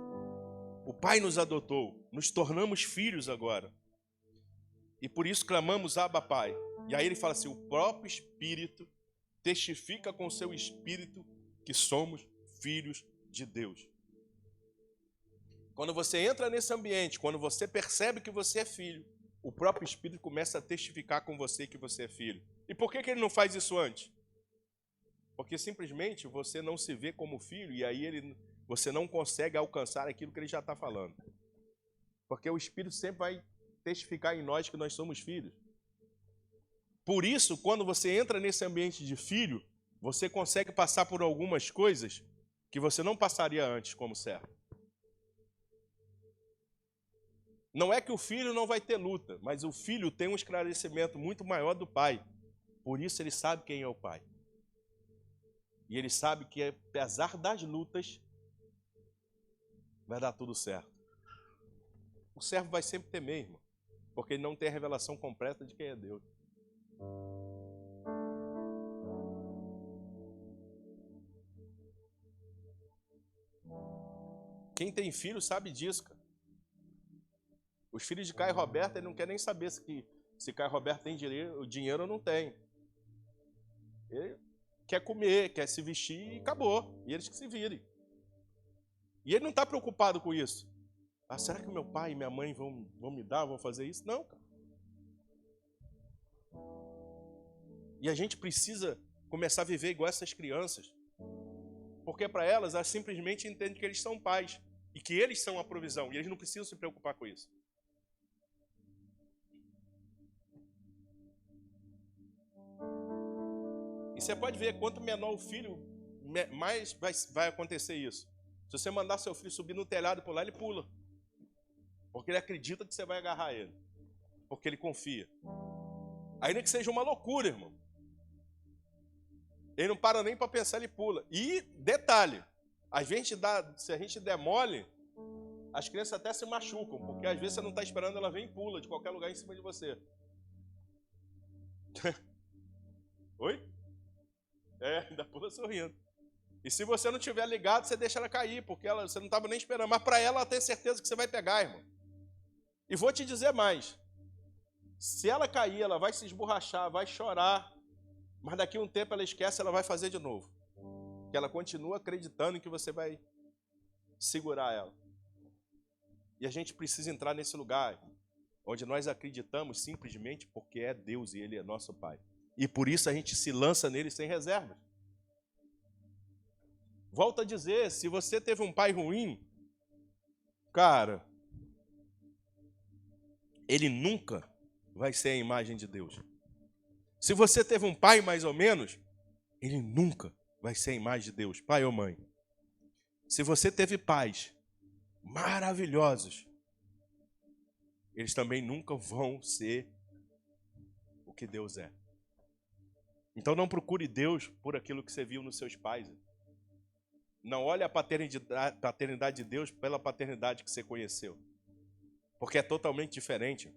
O Pai nos adotou, nos tornamos filhos agora. E por isso clamamos, Abba, Pai. E aí ele fala assim, o próprio Espírito testifica com o seu Espírito que somos filhos de Deus. Quando você entra nesse ambiente, quando você percebe que você é filho, o próprio Espírito começa a testificar com você que você é filho. E por que ele não faz isso antes? Porque simplesmente você não se vê como filho e aí você não consegue alcançar aquilo que ele já está falando. Porque o Espírito sempre vai testificar em nós que nós somos filhos. Por isso, quando você entra nesse ambiente de filho, você consegue passar por algumas coisas que você não passaria antes como servo. Não é que o filho não vai ter luta, mas o filho tem um esclarecimento muito maior do pai. Por isso ele sabe quem é o pai. E ele sabe que, apesar das lutas, vai dar tudo certo. O servo vai sempre temer, irmão, porque ele não tem a revelação completa de quem é Deus. Quem tem filho sabe disso, cara. Os filhos de Caio e Roberta, ele não quer nem saber se Caio e Roberta tem dinheiro ou não tem. Ele quer comer, quer se vestir e acabou. E eles que se virem. E ele não está preocupado com isso. Ah, será que meu pai e minha mãe vão me dar, vão fazer isso? Não, cara. E a gente precisa começar a viver igual essas crianças. Porque para elas simplesmente entendem que eles são pais. E que eles são a provisão. E eles não precisam se preocupar com isso. E você pode ver, quanto menor o filho, mais vai acontecer isso. Se você mandar seu filho subir no telhado e pular, ele pula. Porque ele acredita que você vai agarrar ele. Porque ele confia. Ainda que seja uma loucura, irmão. Ele não para nem para pensar, ele pula. E, detalhe, Se a gente der mole, as crianças até se machucam, porque às vezes você não está esperando, ela vem e pula de qualquer lugar em cima de você. Oi? Ainda pula sorrindo. E se você não tiver ligado, você deixa ela cair, porque você não estava nem esperando. Mas para ela ter certeza que você vai pegar, irmão. E vou te dizer mais. Se ela cair, ela vai se esborrachar, vai chorar. Mas daqui a um tempo ela esquece, ela vai fazer de novo. Porque ela continua acreditando que você vai segurar ela. E a gente precisa entrar nesse lugar onde nós acreditamos simplesmente porque é Deus e Ele é nosso Pai. E por isso a gente se lança nele sem reservas. Volto a dizer, se você teve um pai ruim, cara, ele nunca vai ser a imagem de Deus. Se você teve um pai mais ou menos, ele nunca vai ser a imagem de Deus, pai ou mãe. Se você teve pais maravilhosos, eles também nunca vão ser o que Deus é. Então não procure Deus por aquilo que você viu nos seus pais. Não olhe a paternidade de Deus pela paternidade que você conheceu. Porque é totalmente diferente.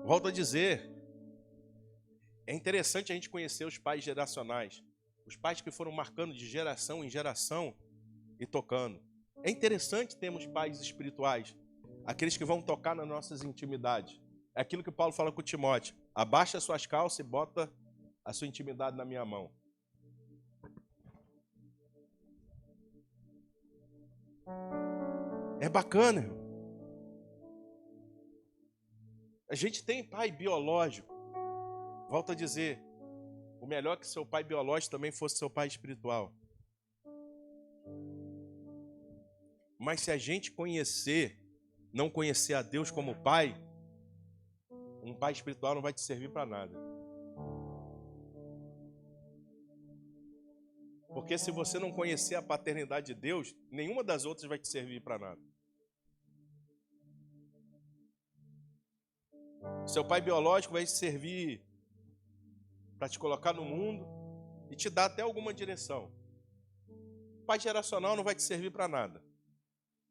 Volto a dizer, é interessante a gente conhecer os pais geracionais. Os pais que foram marcando de geração em geração e tocando. É interessante termos pais espirituais. Aqueles que vão tocar nas nossas intimidades. É aquilo que Paulo fala com Timóteo. Abaixa as suas calças e bota a sua intimidade na minha mão. É bacana, irmão. A gente tem pai biológico. Volto a dizer, o melhor é que seu pai biológico também fosse seu pai espiritual. Mas se a gente não conhecer a Deus como pai, um pai espiritual não vai te servir para nada. Porque se você não conhecer a paternidade de Deus, nenhuma das outras vai te servir para nada. Seu pai biológico vai te servir para te colocar no mundo e te dar até alguma direção. O pai geracional não vai te servir para nada.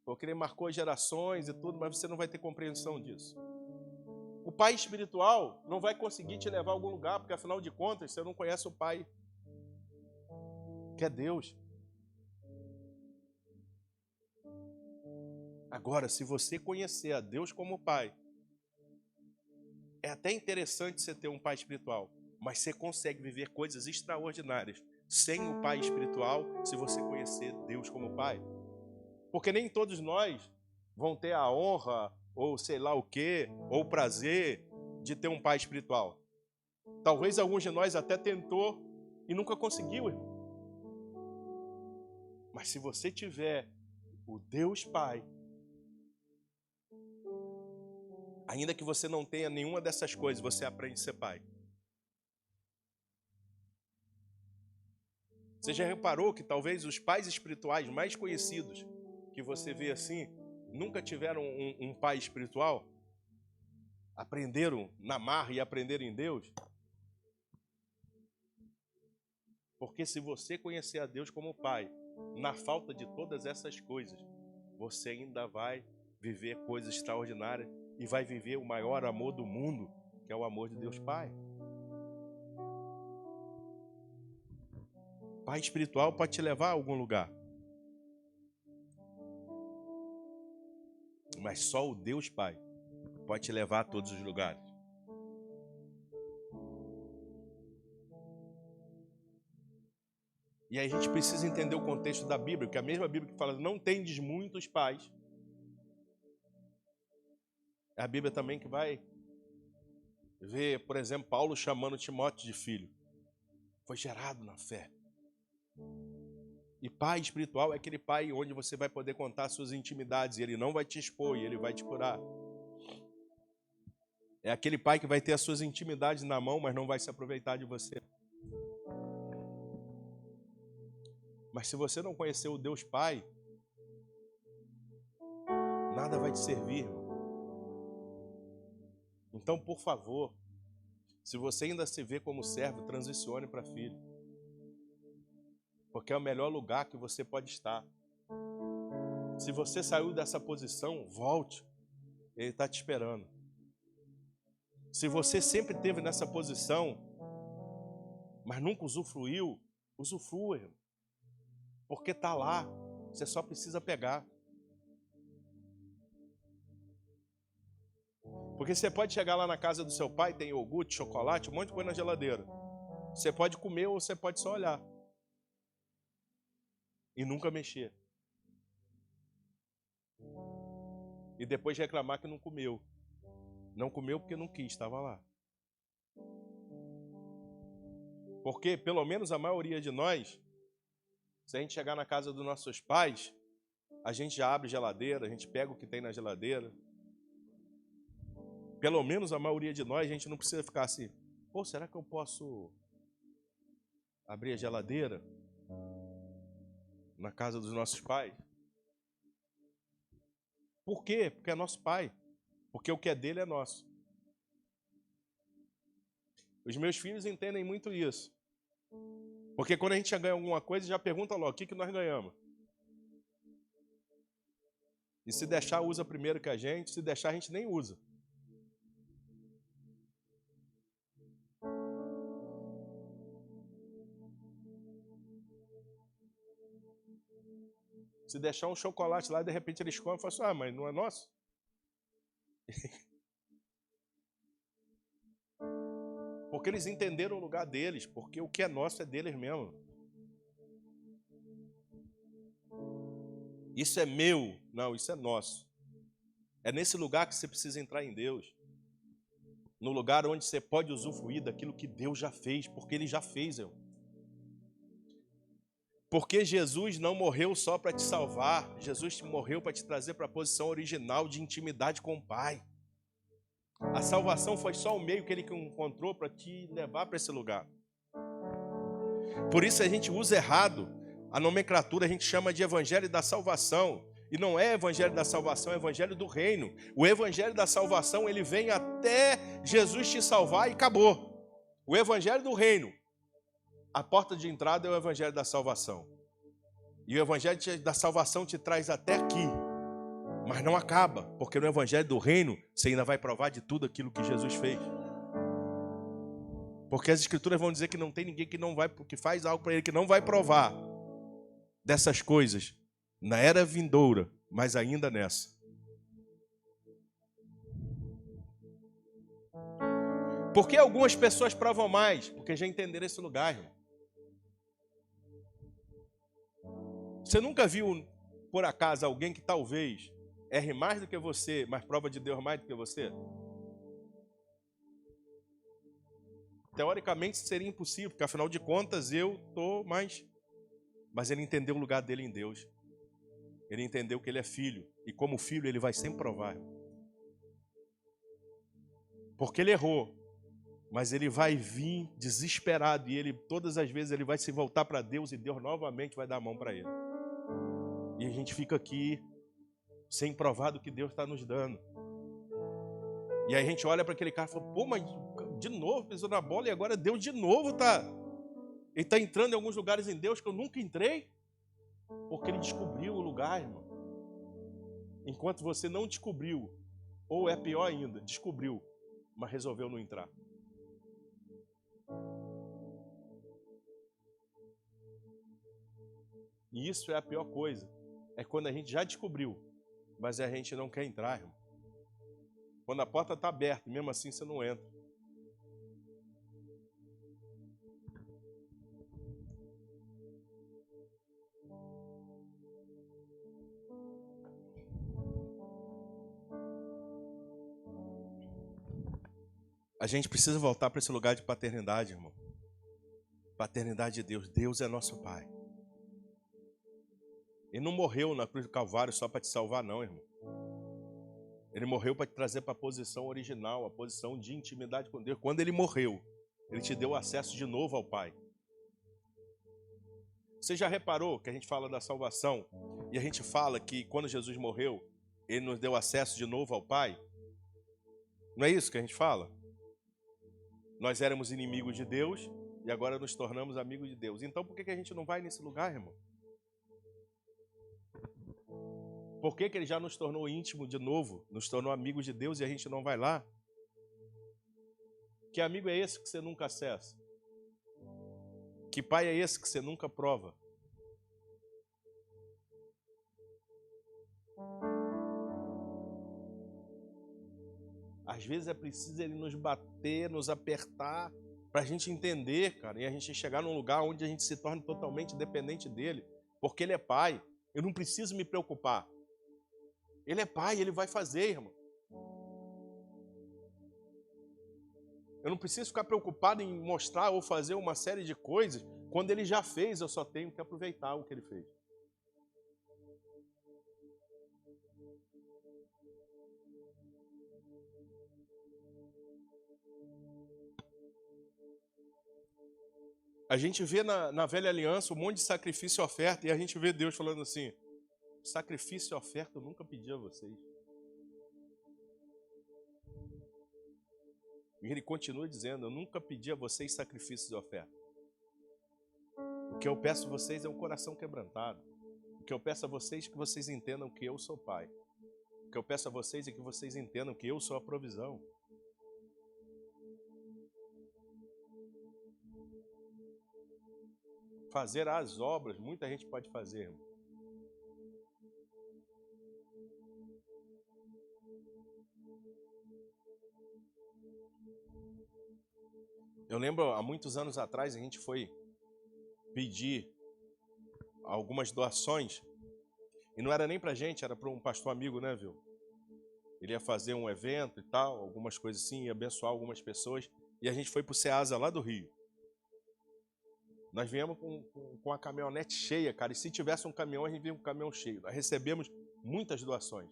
Porque ele marcou gerações e tudo, mas você não vai ter compreensão disso. O pai espiritual não vai conseguir te levar a algum lugar, porque afinal de contas você não conhece o pai, que é Deus. Agora, se você conhecer a Deus como pai, é até interessante você ter um pai espiritual, mas você consegue viver coisas extraordinárias sem o pai espiritual, se você conhecer Deus como pai. Porque nem todos nós vão ter a honra, ou sei lá o quê, ou o prazer de ter um pai espiritual. Talvez alguns de nós até tentou e nunca conseguiu, irmão. Mas se você tiver o Deus Pai, ainda que você não tenha nenhuma dessas coisas, você aprende a ser pai. Você já reparou que talvez os pais espirituais mais conhecidos que você vê assim, nunca tiveram um pai espiritual? Aprenderam na marra e aprenderam em Deus? Porque se você conhecer a Deus como pai, na falta de todas essas coisas, você ainda vai viver coisas extraordinárias e vai viver o maior amor do mundo, que é o amor de Deus Pai. Pai espiritual pode te levar a algum lugar. Mas só o Deus Pai pode te levar a todos os lugares. E aí a gente precisa entender o contexto da Bíblia, porque a mesma Bíblia que fala, não tendes muitos pais, é a Bíblia também que vai ver, por exemplo, Paulo chamando Timóteo de filho. Foi gerado na fé. E pai espiritual é aquele pai onde você vai poder contar suas intimidades, e ele não vai te expor, e ele vai te curar. É aquele pai que vai ter as suas intimidades na mão, mas não vai se aproveitar de você. Mas se você não conhecer o Deus Pai, nada vai te servir, irmão. Então, por favor, Se você ainda se vê como servo, transicione para filho. Porque é o melhor lugar que você pode estar. Se você saiu dessa posição, volte. Ele está te esperando. Se você sempre esteve nessa posição, mas nunca usufruiu, usufrua, irmão. Porque está lá. Você só precisa pegar. Porque você pode chegar lá na casa do seu pai, tem iogurte, chocolate, um monte de coisa na geladeira. Você pode comer ou você pode só olhar. E nunca mexer. E depois reclamar que não comeu. Não comeu porque não quis, estava lá. Porque, pelo menos a maioria de nós, se a gente chegar na casa dos nossos pais, a gente já abre geladeira, a gente pega o que tem na geladeira. Pelo menos a maioria de nós, a gente não precisa ficar assim, pô, será que eu posso abrir a geladeira na casa dos nossos pais? Por quê? Porque é nosso pai. Porque o que é dele é nosso. Os meus filhos entendem muito isso. Porque quando a gente ganha alguma coisa, já pergunta logo, o que nós ganhamos? E se deixar, usa primeiro que a gente. Se deixar, a gente nem usa. Se deixar um chocolate lá, de repente eles comem e falam assim, ah, mas não é nosso? Porque eles entenderam o lugar deles, porque o que é nosso é deles mesmo. Isso é meu. Não, isso é nosso. É nesse lugar que você precisa entrar em Deus. No lugar onde você pode usufruir daquilo que Deus já fez, porque Ele já fez, irmão. Porque Jesus não morreu só para te salvar. Jesus morreu para te trazer para a posição original de intimidade com o Pai. A salvação foi só o meio que Ele encontrou para te levar para esse lugar. Por isso a gente usa errado a nomenclatura, a gente chama de Evangelho da Salvação. E não é Evangelho da Salvação, é Evangelho do Reino. O Evangelho da Salvação, ele vem até Jesus te salvar e acabou. O Evangelho do Reino, a porta de entrada é o Evangelho da Salvação. E o Evangelho da Salvação te traz até aqui. Mas não acaba, porque no Evangelho do Reino você ainda vai provar de tudo aquilo que Jesus fez. Porque as Escrituras vão dizer que não tem ninguém que faz algo para Ele que não vai provar dessas coisas na era vindoura, mas ainda nessa. Por que algumas pessoas provam mais? Porque já entenderam esse lugar, irmão. Você nunca viu, por acaso, alguém que talvez erre mais do que você, mas prova de Deus mais do que você? Teoricamente seria impossível, porque afinal de contas eu estou mais... Mas ele entendeu o lugar dele em Deus. Ele entendeu que ele é filho. E como filho ele vai sempre provar. Porque ele errou. Mas ele vai vir desesperado. E ele, todas as vezes, ele vai se voltar para Deus. E Deus novamente vai dar a mão para ele. E a gente fica aqui sem provar do que Deus está nos dando. E aí a gente olha para aquele cara e fala, pô, mas de novo pisou na bola e agora Deus de novo está... Ele está entrando em alguns lugares em Deus que eu nunca entrei. Porque ele descobriu o lugar, irmão. Enquanto você não descobriu, ou é pior ainda, descobriu, mas resolveu não entrar. E isso é a pior coisa. É quando a gente já descobriu, mas a gente não quer entrar, irmão. Quando a porta está aberta, mesmo assim você não entra. A gente precisa voltar para esse lugar de paternidade, irmão. Paternidade de Deus. Deus é nosso Pai. Ele não morreu na cruz do Calvário só para te salvar, não, irmão. Ele morreu para te trazer para a posição original, a posição de intimidade com Deus. Quando ele morreu, ele te deu acesso de novo ao Pai. Você já reparou que a gente fala da salvação e a gente fala que quando Jesus morreu, ele nos deu acesso de novo ao Pai? Não é isso que a gente fala? Nós éramos inimigos de Deus e agora nos tornamos amigos de Deus. Então por que a gente não vai nesse lugar, irmão? Por que ele já nos tornou íntimo de novo, nos tornou amigos de Deus e a gente não vai lá? Que amigo é esse que você nunca acessa? Que pai é esse que você nunca prova? Às vezes é preciso ele nos bater, nos apertar, para a gente entender, cara, e a gente chegar num lugar onde a gente se torne totalmente dependente dele, porque ele é pai. Eu não preciso me preocupar. Ele é pai, ele vai fazer, irmão. Eu não preciso ficar preocupado em mostrar ou fazer uma série de coisas. Quando ele já fez, eu só tenho que aproveitar o que ele fez. A gente vê na velha aliança um monte de sacrifício e oferta, e a gente vê Deus falando assim: sacrifício e oferta eu nunca pedi a vocês. E ele continua dizendo: eu nunca pedi a vocês sacrifícios e oferta. O que eu peço a vocês é um coração quebrantado. O que eu peço a vocês é que vocês entendam que eu sou pai. O que eu peço a vocês é que vocês entendam que eu sou a provisão. Fazer as obras, muita gente pode fazer, irmão. Eu lembro, há muitos anos atrás, a gente foi pedir algumas doações, e não era nem pra gente, era para um pastor amigo, né, viu? Ele ia fazer um evento e tal, algumas coisas assim, ia abençoar algumas pessoas, e a gente foi pro Ceasa lá do Rio. Nós viemos com a caminhonete cheia, cara, e se tivesse um caminhão, a gente vinha com um caminhão cheio. Nós recebemos muitas doações.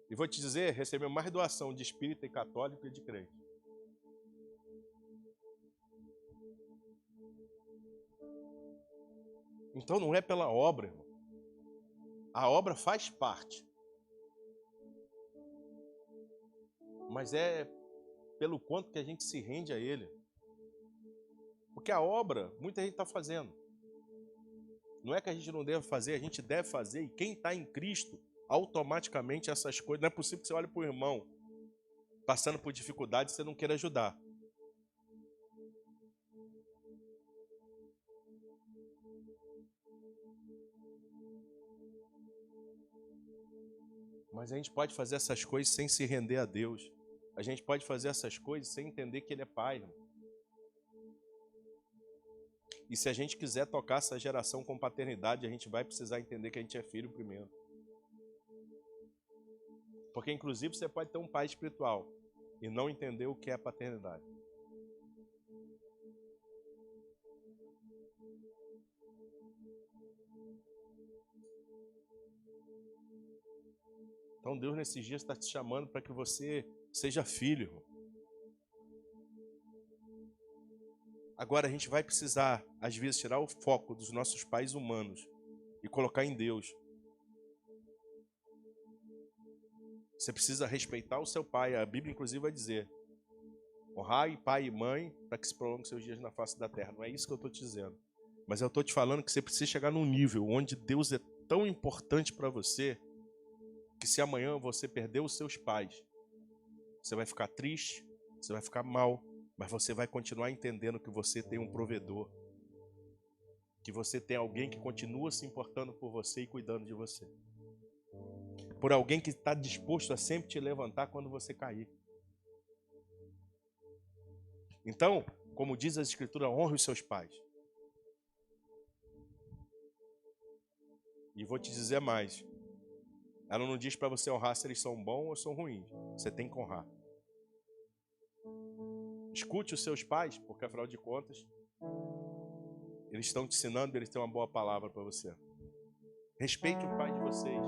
E vou te dizer, recebemos mais doação de espírita e católico e de crente. Então não é pela obra, irmão. A obra faz parte. Mas é pelo quanto que a gente se rende a Ele. Porque a obra, muita gente está fazendo. Não é que a gente não deve fazer, a gente deve fazer. E quem está em Cristo, automaticamente essas coisas... Não é possível que você olhe para o irmão passando por dificuldade e você não queira ajudar. Mas a gente pode fazer essas coisas sem se render a Deus. A gente pode fazer essas coisas sem entender que Ele é Pai, irmão. E se a gente quiser tocar essa geração com paternidade, a gente vai precisar entender que a gente é filho primeiro. Porque, inclusive, você pode ter um pai espiritual e não entender o que é paternidade. Então, Deus, nesses dias, está te chamando para que você seja filho, irmão. Agora, a gente vai precisar, às vezes, tirar o foco dos nossos pais humanos e colocar em Deus. Você precisa respeitar o seu pai. A Bíblia, inclusive, vai dizer: honrai pai e mãe para que se prolongue seus dias na face da terra. Não é isso que eu estou te dizendo. Mas eu estou te falando que você precisa chegar num nível onde Deus é tão importante para você que se amanhã você perder os seus pais, você vai ficar triste, você vai ficar mal, mas você vai continuar entendendo que você tem um provedor, que você tem alguém que continua se importando por você e cuidando de você. Por alguém que está disposto a sempre te levantar quando você cair. Então, como diz a Escritura, honre os seus pais. E vou te dizer mais. Ela não diz para você honrar se eles são bons ou são ruins. Você tem que honrar. Escute os seus pais, porque afinal de contas, eles estão te ensinando, eles têm uma boa palavra para você. Respeite o pai de vocês.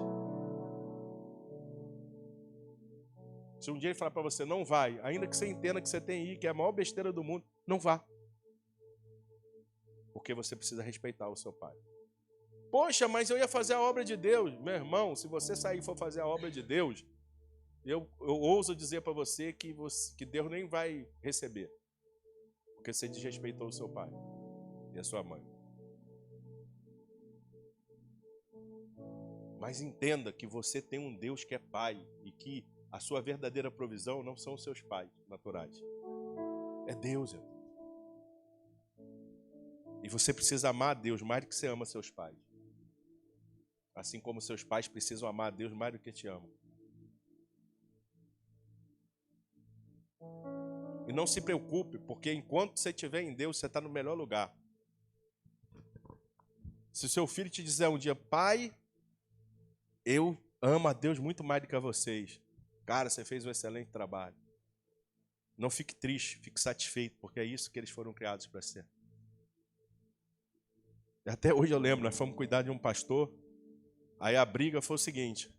Se um dia ele falar para você, não vai, ainda que você entenda que você tem que ir, que é a maior besteira do mundo, não vá. Porque você precisa respeitar o seu pai. Poxa, mas eu ia fazer a obra de Deus. Meu irmão, se você sair e for fazer a obra de Deus, eu ouso dizer para você que Deus nem vai receber, porque você desrespeitou o seu pai e a sua mãe. Mas entenda que você tem um Deus que é pai e que a sua verdadeira provisão não são os seus pais naturais. É Deus. E você precisa amar a Deus mais do que você ama seus pais. Assim como seus pais precisam amar a Deus mais do que te amam. E não se preocupe, porque enquanto você estiver em Deus, você está no melhor lugar. Se o seu filho te dizer um dia, pai, eu amo a Deus muito mais do que a vocês. Cara, você fez um excelente trabalho. Não fique triste, fique satisfeito, porque é isso que eles foram criados para ser. Até hoje eu lembro, nós fomos cuidar de um pastor, aí a briga foi o seguinte,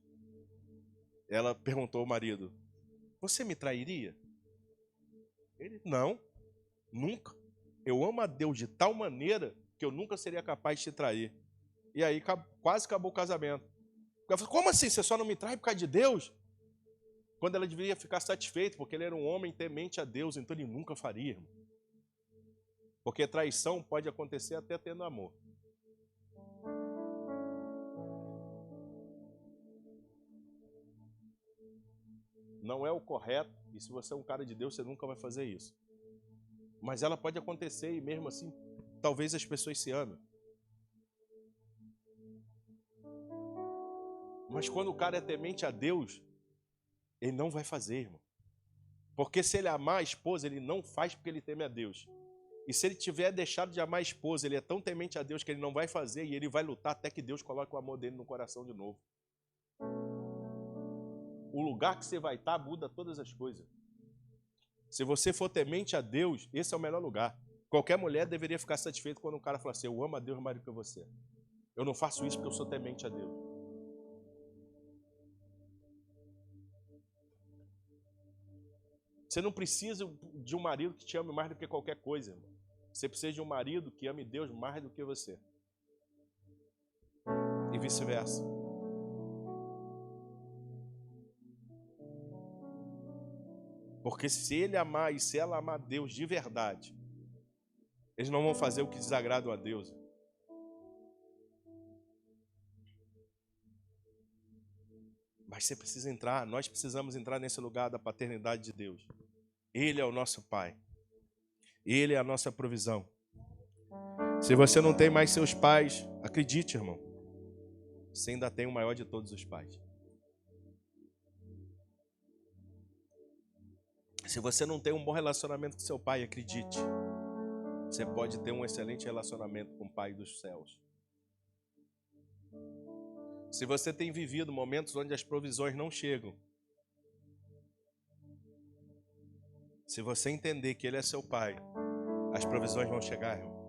ela perguntou ao marido, você me trairia? Ele, não, nunca. Eu amo a Deus de tal maneira que eu nunca seria capaz de te trair. E aí quase acabou o casamento. Ela falou, como assim, você só não me trai por causa de Deus? Quando ela deveria ficar satisfeita, porque ele era um homem temente a Deus, então ele nunca faria, irmão. Porque traição pode acontecer até tendo amor. Não é o correto, e se você é um cara de Deus, você nunca vai fazer isso. Mas ela pode acontecer e mesmo assim, talvez as pessoas se amem. Mas quando o cara é temente a Deus, ele não vai fazer, irmão. Porque se ele amar a esposa, ele não faz porque ele teme a Deus. E se ele tiver deixado de amar a esposa, ele é tão temente a Deus que ele não vai fazer e ele vai lutar até que Deus coloque o amor dele no coração de novo. O lugar que você vai estar muda todas as coisas. Se você for temente a Deus, esse é o melhor lugar. Qualquer mulher deveria ficar satisfeita quando um cara fala assim, eu amo a Deus mais do que você. Eu não faço isso porque eu sou temente a Deus. Você não precisa de um marido que te ame mais do que qualquer coisa, irmão. Você precisa de um marido que ame Deus mais do que você. E vice-versa. Porque se ele amar e se ela amar Deus de verdade, eles não vão fazer o que desagrada a Deus. Mas você precisa entrar, nós precisamos entrar nesse lugar da paternidade de Deus. Ele é o nosso Pai. Ele é a nossa provisão. Se você não tem mais seus pais, acredite, irmão, você ainda tem o maior de todos os pais. Se você não tem um bom relacionamento com seu pai, acredite, você pode ter um excelente relacionamento com o Pai dos céus. Se você tem vivido momentos onde as provisões não chegam, se você entender que Ele é seu Pai, as provisões vão chegar, irmão.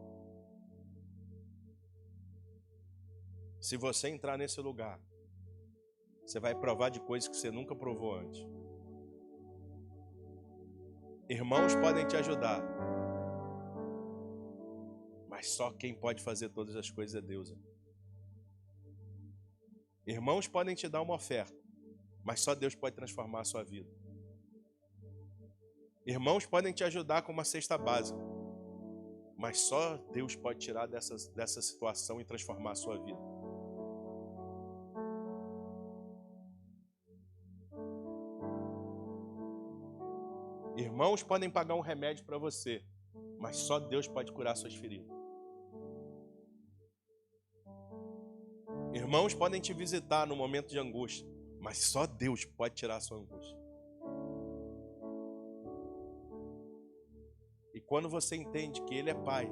Se você entrar nesse lugar, você vai provar de coisas que você nunca provou antes. Irmãos podem te ajudar, mas só quem pode fazer todas as coisas é Deus. Irmãos podem te dar uma oferta, mas só Deus pode transformar a sua vida. Irmãos podem te ajudar com uma cesta básica, mas só Deus pode tirar dessa situação e transformar a sua vida. Irmãos podem pagar um remédio para você, mas só Deus pode curar suas feridas. Irmãos podem te visitar no momento de angústia, mas só Deus pode tirar a sua angústia. E quando você entende que Ele é Pai,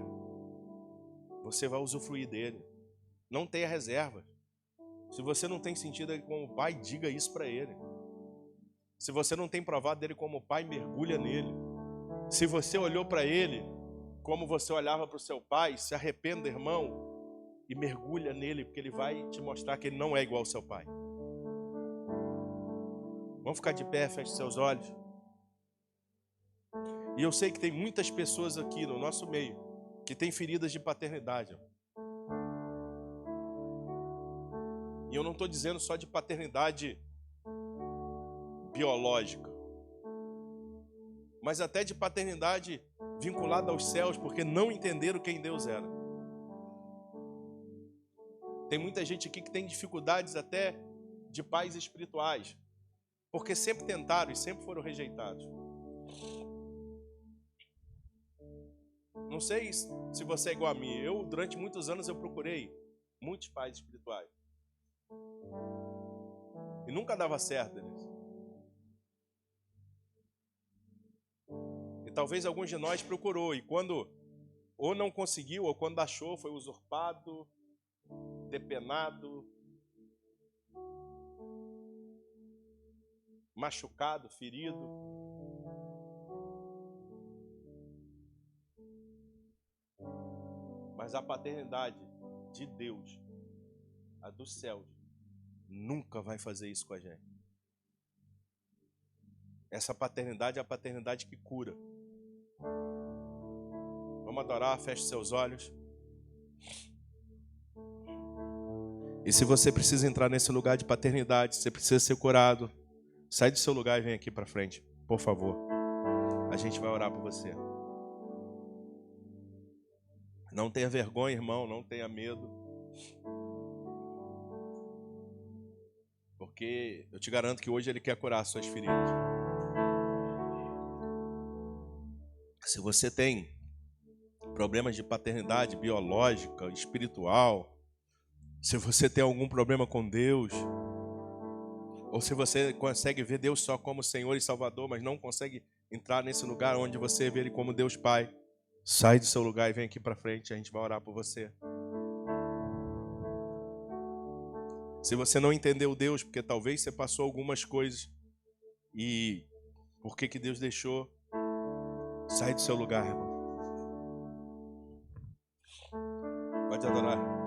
você vai usufruir dele. Não tenha reserva. Se você não tem sentido Ele como Pai, diga isso para Ele. Se você não tem provado Ele como Pai, mergulha nele. Se você olhou para Ele como você olhava para o seu pai, se arrependa, irmão, e mergulha nele, porque Ele vai te mostrar que Ele não é igual ao seu pai. Vamos ficar de pé, feche seus olhos. E eu sei que tem muitas pessoas aqui no nosso meio que têm feridas de paternidade. E eu não estou dizendo só de paternidade biológica, mas até de paternidade vinculada aos céus, porque não entenderam quem Deus era. Tem muita gente aqui que tem dificuldades até de pais espirituais, porque sempre tentaram e sempre foram rejeitados. Não sei se você é igual a mim. Eu, durante muitos anos, eu procurei muitos pais espirituais. E nunca dava certo, Denise. E talvez alguns de nós procurou. E quando ou não conseguiu, ou quando achou, foi usurpado, depenado, machucado, ferido. Mas a paternidade de Deus, a dos céus, nunca vai fazer isso com a gente. Essa paternidade é a paternidade que cura. Vamos adorar, feche seus olhos. E se você precisa entrar nesse lugar de paternidade, você precisa ser curado, sai do seu lugar e vem aqui para frente, por favor. A gente vai orar por você. Não tenha vergonha, irmão, não tenha medo. Porque eu te garanto que hoje Ele quer curar suas feridas. Se você tem problemas de paternidade biológica, espiritual, se você tem algum problema com Deus, ou se você consegue ver Deus só como Senhor e Salvador, mas não consegue entrar nesse lugar onde você vê Ele como Deus Pai, sai do seu lugar e vem aqui para frente, a gente vai orar por você. Se você não entendeu Deus, porque talvez você passou algumas coisas e por que Deus deixou, sai do seu lugar, irmão. Pode adorar.